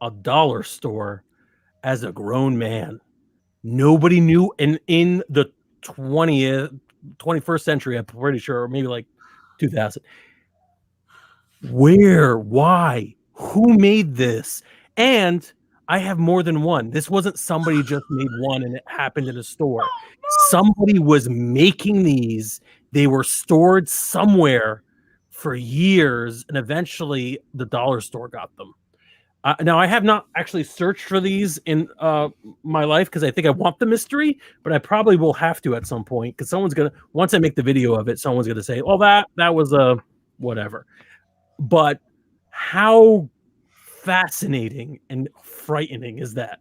a dollar store, as a grown man. Nobody knew, and in the 21st century, I'm pretty sure, or maybe like 2000. Where? Why? Who made this? And I have more than one. This wasn't somebody just made one and it happened in a store. Somebody was making these. They were stored somewhere for years, and eventually the dollar store got them. Now, I have not actually searched for these in my life because I think I want the mystery, but I probably will have to at some point because once I make the video of it, someone's gonna say, "Oh, that was a whatever." But how fascinating and frightening is that?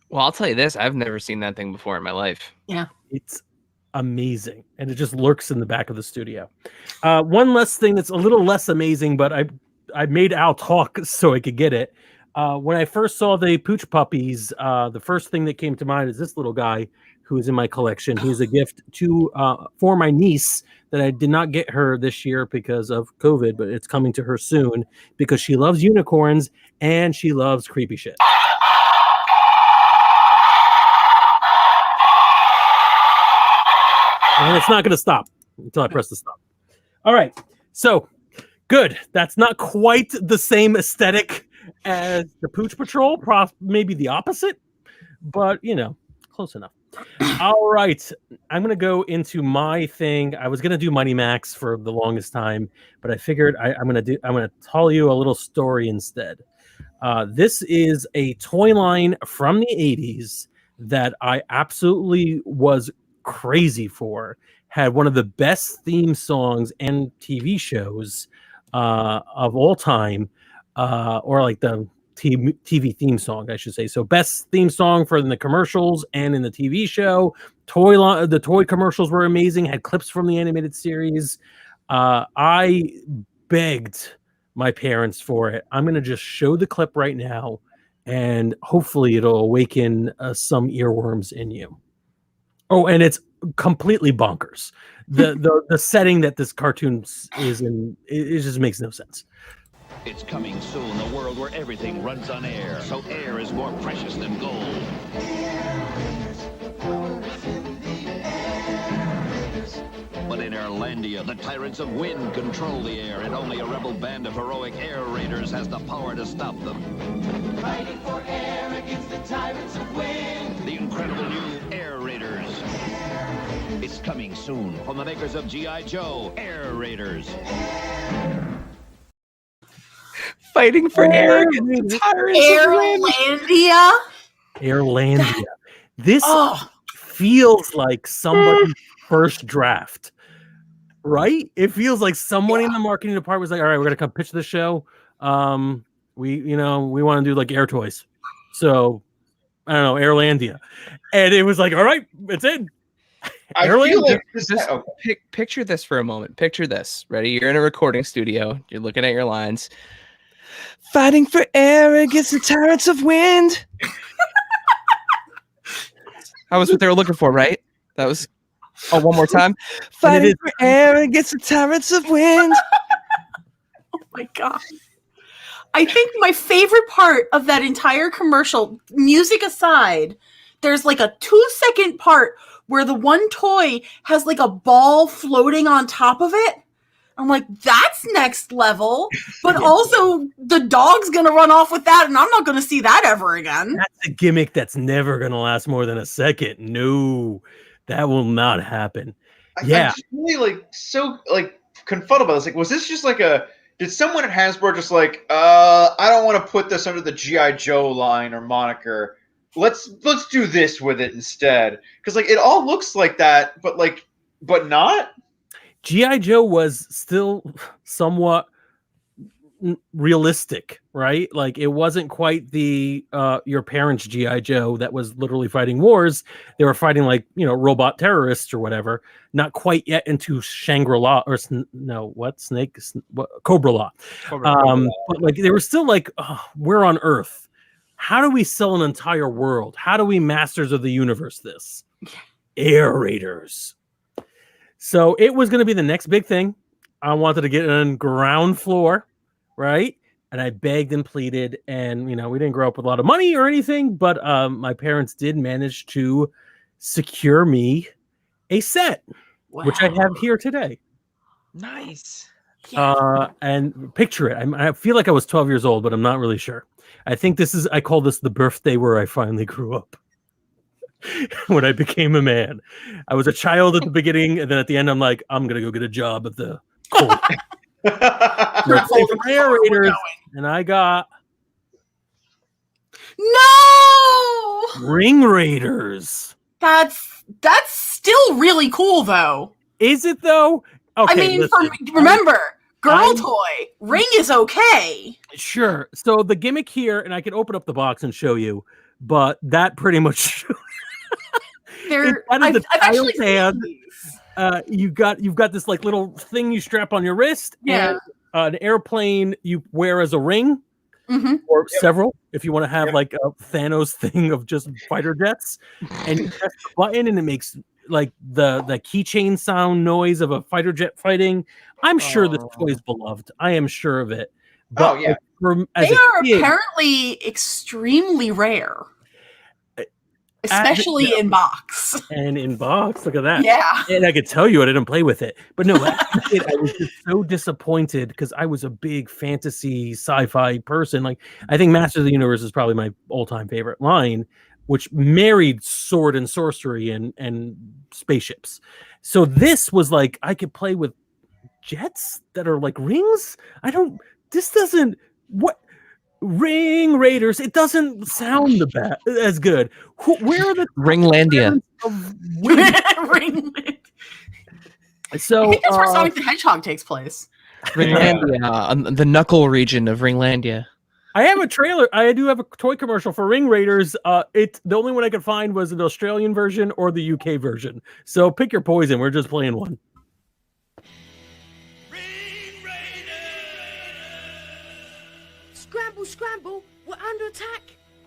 Well, I'll tell you this: I've never seen that thing before in my life. Yeah, it's amazing, and it just lurks in the back of the studio. One less thing that's a little less amazing, but I made Al talk so I could get it. When I first saw the Pooch puppies, the first thing that came to mind is this little guy who is in my collection. He's a gift for my niece that I did not get her this year because of COVID, but it's coming to her soon because she loves unicorns and she loves creepy shit. And it's not going to stop until I press the stop. All right. So, good. That's not quite the same aesthetic as the Pooch Patrol. Maybe the opposite. But, close enough. All right. I'm going to go into my thing. I was going to do Money Max for the longest time, but I figured I'm going to tell you a little story instead. This is a toy line from the 80s that I absolutely was crazy for. Had one of the best theme songs and TV shows of all time, or like the TV theme song, I should say. So best theme song for in the commercials and in the TV show. The toy commercials were amazing. Had clips from the animated series. I begged my parents for it. I'm going to just show the clip right now, and hopefully it'll awaken some earworms in you. Oh, and it's completely bonkers. The setting that this cartoon is in, it just makes no sense. It's coming soon, a world where everything runs on air, so air is more precious than gold. But in Airlandia, the tyrants of wind control the air, and only a rebel band of heroic air raiders has the power to stop them. Fighting for air against the tyrants of wind. The incredible new Air Raiders. It's coming soon from the makers of G.I. Joe, Air Raiders. Fighting for air against the tyrants of wind. Airlandia. This feels like somebody's first draft. Right? It feels like someone in the marketing department was like, all right, we're going to come pitch the show. We want to do like air toys. So, I don't know, Airlandia. And it was like, all right, it's in. I feel like picture this for a moment. Picture this. Ready? You're in a recording studio. You're looking at your lines. Fighting for air against the tyrants of wind. That was what they were looking for, right? That was... Oh, one more time. Fighting for air against the tyrants of wind. Oh my god. I think my favorite part of that entire commercial, music aside, there's like a 2-second part where the one toy has like a ball floating on top of it. I'm like, that's next level. But also, the dog's going to run off with that, and I'm not going to see that ever again. That's a gimmick that's never going to last more than a second. No. That will not happen. I'm just really so confuddled by this. Like, was this just like did someone at Hasbro just like, I don't want to put this under the G.I. Joe line or moniker. Let's do this with it instead. Because like it all looks like that, but not. G.I. Joe was still somewhat realistic, right? Like it wasn't quite the your parents' G.I. Joe that was literally fighting wars. They were fighting like robot terrorists or whatever. Not quite yet into Shangri-La or Cobra-La. But like they were still like, we're on Earth. How do we sell an entire world? How do we masters of the universe this? Air Raiders. So it was going to be the next big thing. I wanted to get on ground floor. Right. And I begged and pleaded, and we didn't grow up with a lot of money or anything, but my parents did manage to secure me a set, which I have here today. Nice. And picture it. I feel like I was 12 years old, but I'm not really sure. I think I call this the birthday where I finally grew up. When I became a man. I was a child at the beginning, and then at the end, I'm like, I'm going to go get a job at the Air Raiders, and I got No! Ring Raiders. That's still really cool, though. Is it though? Okay, I mean, listen, remember, girl toy, ring is okay. Sure. So the gimmick here, and I can open up the box and show you, but that pretty much I've actually seen these. You've got this like little thing you strap on your wrist, and an airplane you wear as a ring, or several if you want to have like a Thanos thing of just fighter jets, and you press the button and it makes like the keychain sound noise of a fighter jet fighting. I'm sure this toy is beloved. I am sure of it. But they are apparently extremely rare. Especially in box. And in box, look at that. Yeah. And I could tell you I didn't play with it. But no, I was just so disappointed because I was a big fantasy sci-fi person. Like, I think Masters of the Universe is probably my all-time favorite line, which married sword and sorcery and spaceships. So this was like, I could play with jets that are like rings. Ring Raiders. It doesn't sound as good. Where are the Ringlandia? Ringlandia. So I think that's where Sonic the Hedgehog takes place. Ringlandia, the knuckle region of Ringlandia. I have a trailer. I do have a toy commercial for Ring Raiders. The only one I could find was an Australian version or the UK version. So pick your poison. We're just playing one. Scramble, scramble, we're under attack.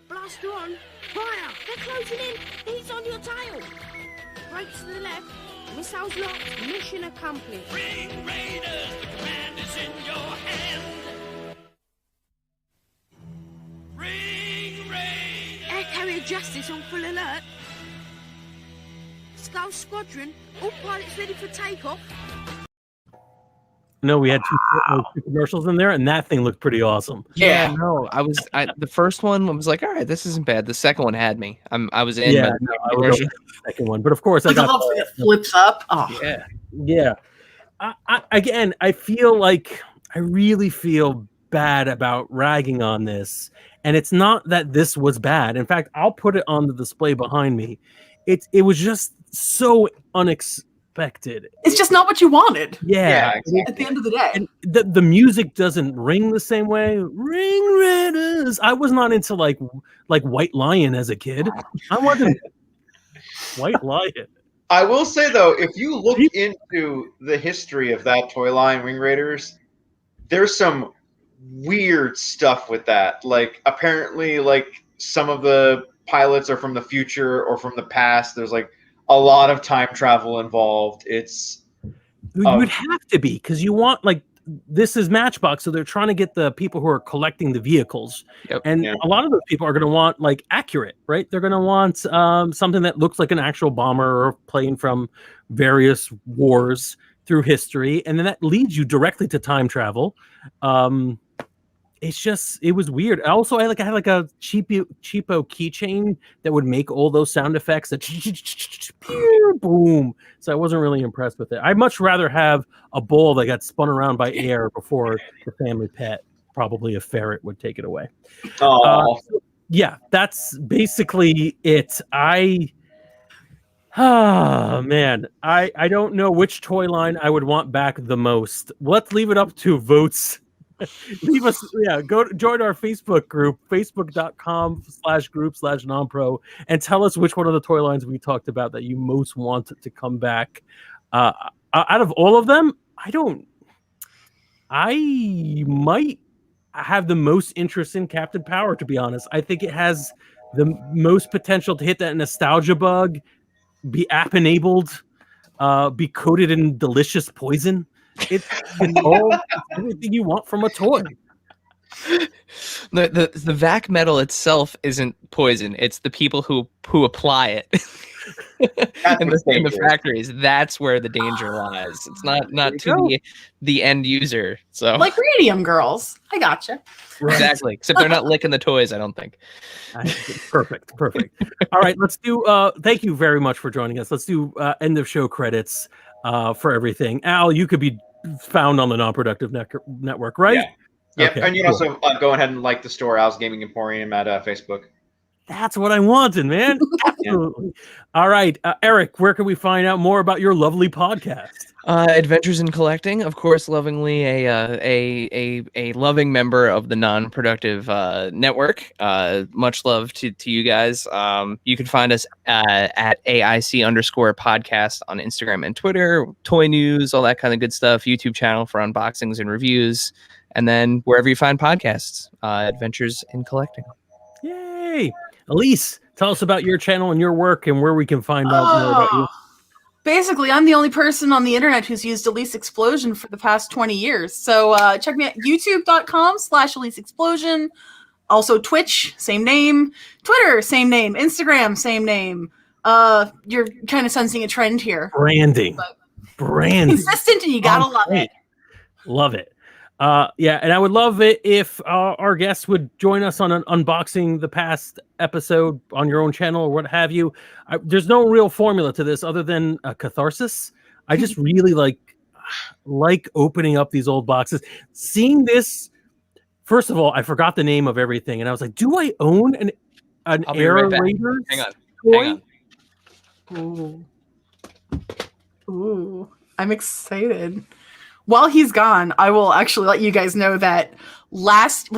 Blaster on, fire, they're closing in, he's on your tail. Brakes to the left, missiles locked, mission accomplished. Ring Raiders, the command is in your hand. Ring Raiders. Air Carrier Justice on full alert. Skull Squadron, all pilots ready for takeoff. No, we had two commercials in there, and that thing looked pretty awesome. Yeah, no, the first one was like, all right, this isn't bad. The second one had me. I was in. Yeah, I was the second one, but of course I got the that flips up. Oh. Yeah. I feel like I really feel bad about ragging on this, and it's not that this was bad. In fact, I'll put it on the display behind me. It was just so unexpected. It's just not what you wanted. Yeah, exactly. At the end of the day, and the music doesn't ring the same way. Ring Raiders. I was not into like White Lion as a kid. I wasn't White Lion. I will say though, if you look into the history of that toy line, Ring Raiders, there's some weird stuff with that. Like apparently, like some of the pilots are from the future or from the past. There's like a lot of time travel involved. It's you would have to be because you want like this is Matchbox, so they're trying to get the people who are collecting the vehicles, and a lot of those people are going to want like accurate, right? They're going to want something that looks like an actual bomber or plane from various wars through history, and then that leads you directly to time travel. It was weird. Also, I had like a cheapo keychain that would make all those sound effects that boom. So I wasn't really impressed with it. I'd much rather have a ball that got spun around by air before the family pet. Probably a ferret would take it away. Yeah, that's basically it. I don't know which toy line I would want back the most. Let's leave it up to votes. Leave us, go join our Facebook group, facebook.com/group/nonpro, and tell us which one of the toy lines we talked about that you most want to come back. Out of all of them, I might have the most interest in Captain Power, to be honest. I think it has the most potential to hit that nostalgia bug, be app enabled, be coated in delicious poison. It's everything you want from a toy. The vac metal itself isn't poison. It's the people who apply it in the factories. That's where the danger lies. It's not to the end user. So like radium girls. I gotcha. Exactly. Except they're not licking the toys, I don't think. Perfect. All right, let's do thank you very much for joining us. Let's do end of show credits for everything. Al, you could be found on the Non-Productive Network, right? Yeah. Okay, And you can also go ahead and like the store, Al's Gaming Emporium at Facebook. That's what I wanted, man. Absolutely. All right, Erik, where can we find out more about your lovely podcast? Adventures in Collecting, of course, lovingly a loving member of the Non-Productive network. Much love to you guys. You can find us at AIC_podcast on Instagram and Twitter, toy news, all that kind of good stuff, YouTube channel for unboxings and reviews, and then wherever you find podcasts, Adventures in Collecting. Yay! Elyse, tell us about your channel and your work and where we can find out more about you. Basically, I'm the only person on the internet who's used Elyse Explosion for the past 20 years. So check me out, youtube.com/Elyse Explosion. Also Twitch, same name. Twitter, same name. Instagram, same name. You're kind of sensing a trend here. Branding. Consistent, and you gotta love it. Love it. Yeah, and I would love it if our guests would join us on an unboxing the past episode on your own channel or what have you. There's no real formula to this other than a catharsis. I just really like opening up these old boxes. Seeing this, first of all, I forgot the name of everything, and I was like, do I own an Air Raiders? Hang on. Ooh, I'm excited. While he's gone, I will actually let you guys know that last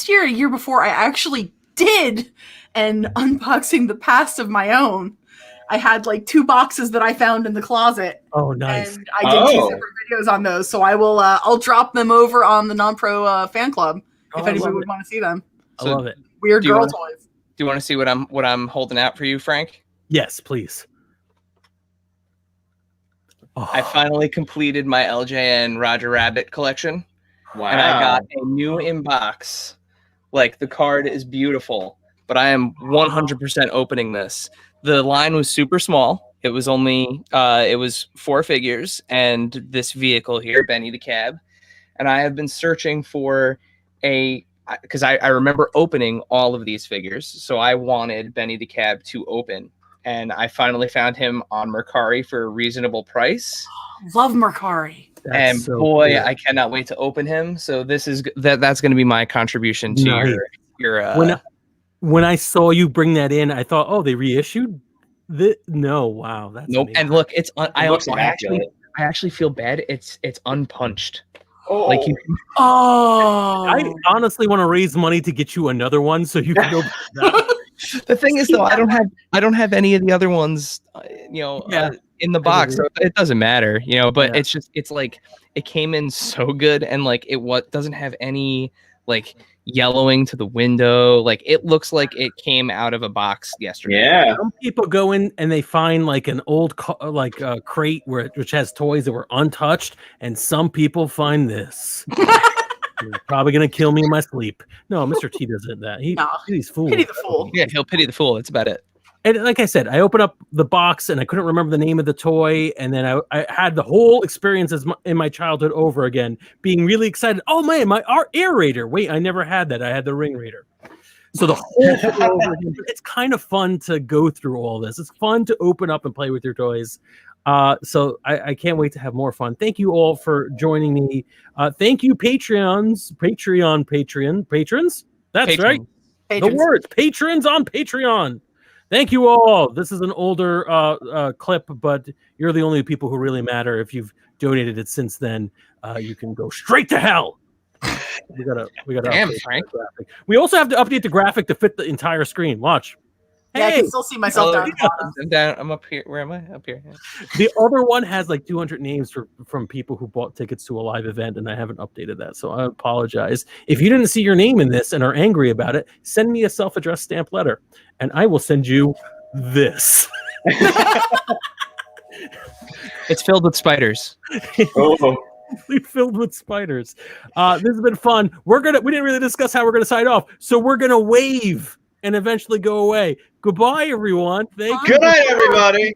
year or a year before, I actually did an unboxing the past of my own. I had 2 boxes that I found in the closet. Oh, nice. And I did 2 separate videos on those. So I will I'll drop them over on the Non-Pro fan club if anybody would want to see them. I love it. Weird girl toys. Do you want to see what I'm holding out for you, Frank? Yes, please. Oh. I finally completed my LJN Roger Rabbit collection. Wow. And I got a new inbox. The card is beautiful, but I am 100% opening this. The line was super small. It was only, it was 4 figures and this vehicle here, Benny the Cab. And I have been searching for because I remember opening all of these figures. So I wanted Benny the Cab to open. And I finally found him on Mercari for a reasonable price. Love Mercari. And boy, I cannot wait to open him. So this is that's going to be my contribution to your when I saw you bring that in, I thought, oh, they reissued no, wow, that's nope. amazing. And look, it's I actually feel bad. It's unpunched. Oh. I honestly want to raise money to get you another one so you can go. The thing is, though, I don't have any of the other ones, in the box, so it doesn't matter, But it's just it came in so good, and it doesn't have any yellowing to the window. It looks like it came out of a box yesterday. Yeah. Some people go in and they find an old crate which has toys that were untouched, and some people find this. He's probably gonna kill me in my sleep. No, Mr. T doesn't that. He's fool. Pity the fool. Yeah, he'll pity the fool. That's about it. And like I said, I opened up the box and I couldn't remember the name of the toy, and then I had the whole experience in my childhood over again, being really excited. Oh man, my Air Raider. Wait, I never had that. I had the Ring Raider. So the whole thing over again. It's kind of fun to go through all this. It's fun to open up and play with your toys. So I can't wait to have more fun. Thank you all for joining me. Thank you, patrons. That's right. The words patrons on Patreon. Thank you all. This is an older clip, but you're the only people who really matter. If you've donated it since then, you can go straight to hell. We gotta. Damn, Frank. We also have to update the graphic to fit the entire screen. Watch. Yeah, I can still see myself down. I'm down. I'm up here. Where am I? Up here. Yeah. The other one has 200 names from people who bought tickets to a live event, and I haven't updated that, so I apologize. If you didn't see your name in this and are angry about it, send me a self-addressed stamp letter, and I will send you this. It's filled with spiders. Filled with spiders. This has been fun. We didn't really discuss how we're gonna sign off, so we're gonna wave and eventually go away. Goodbye, everyone. Good night, everybody.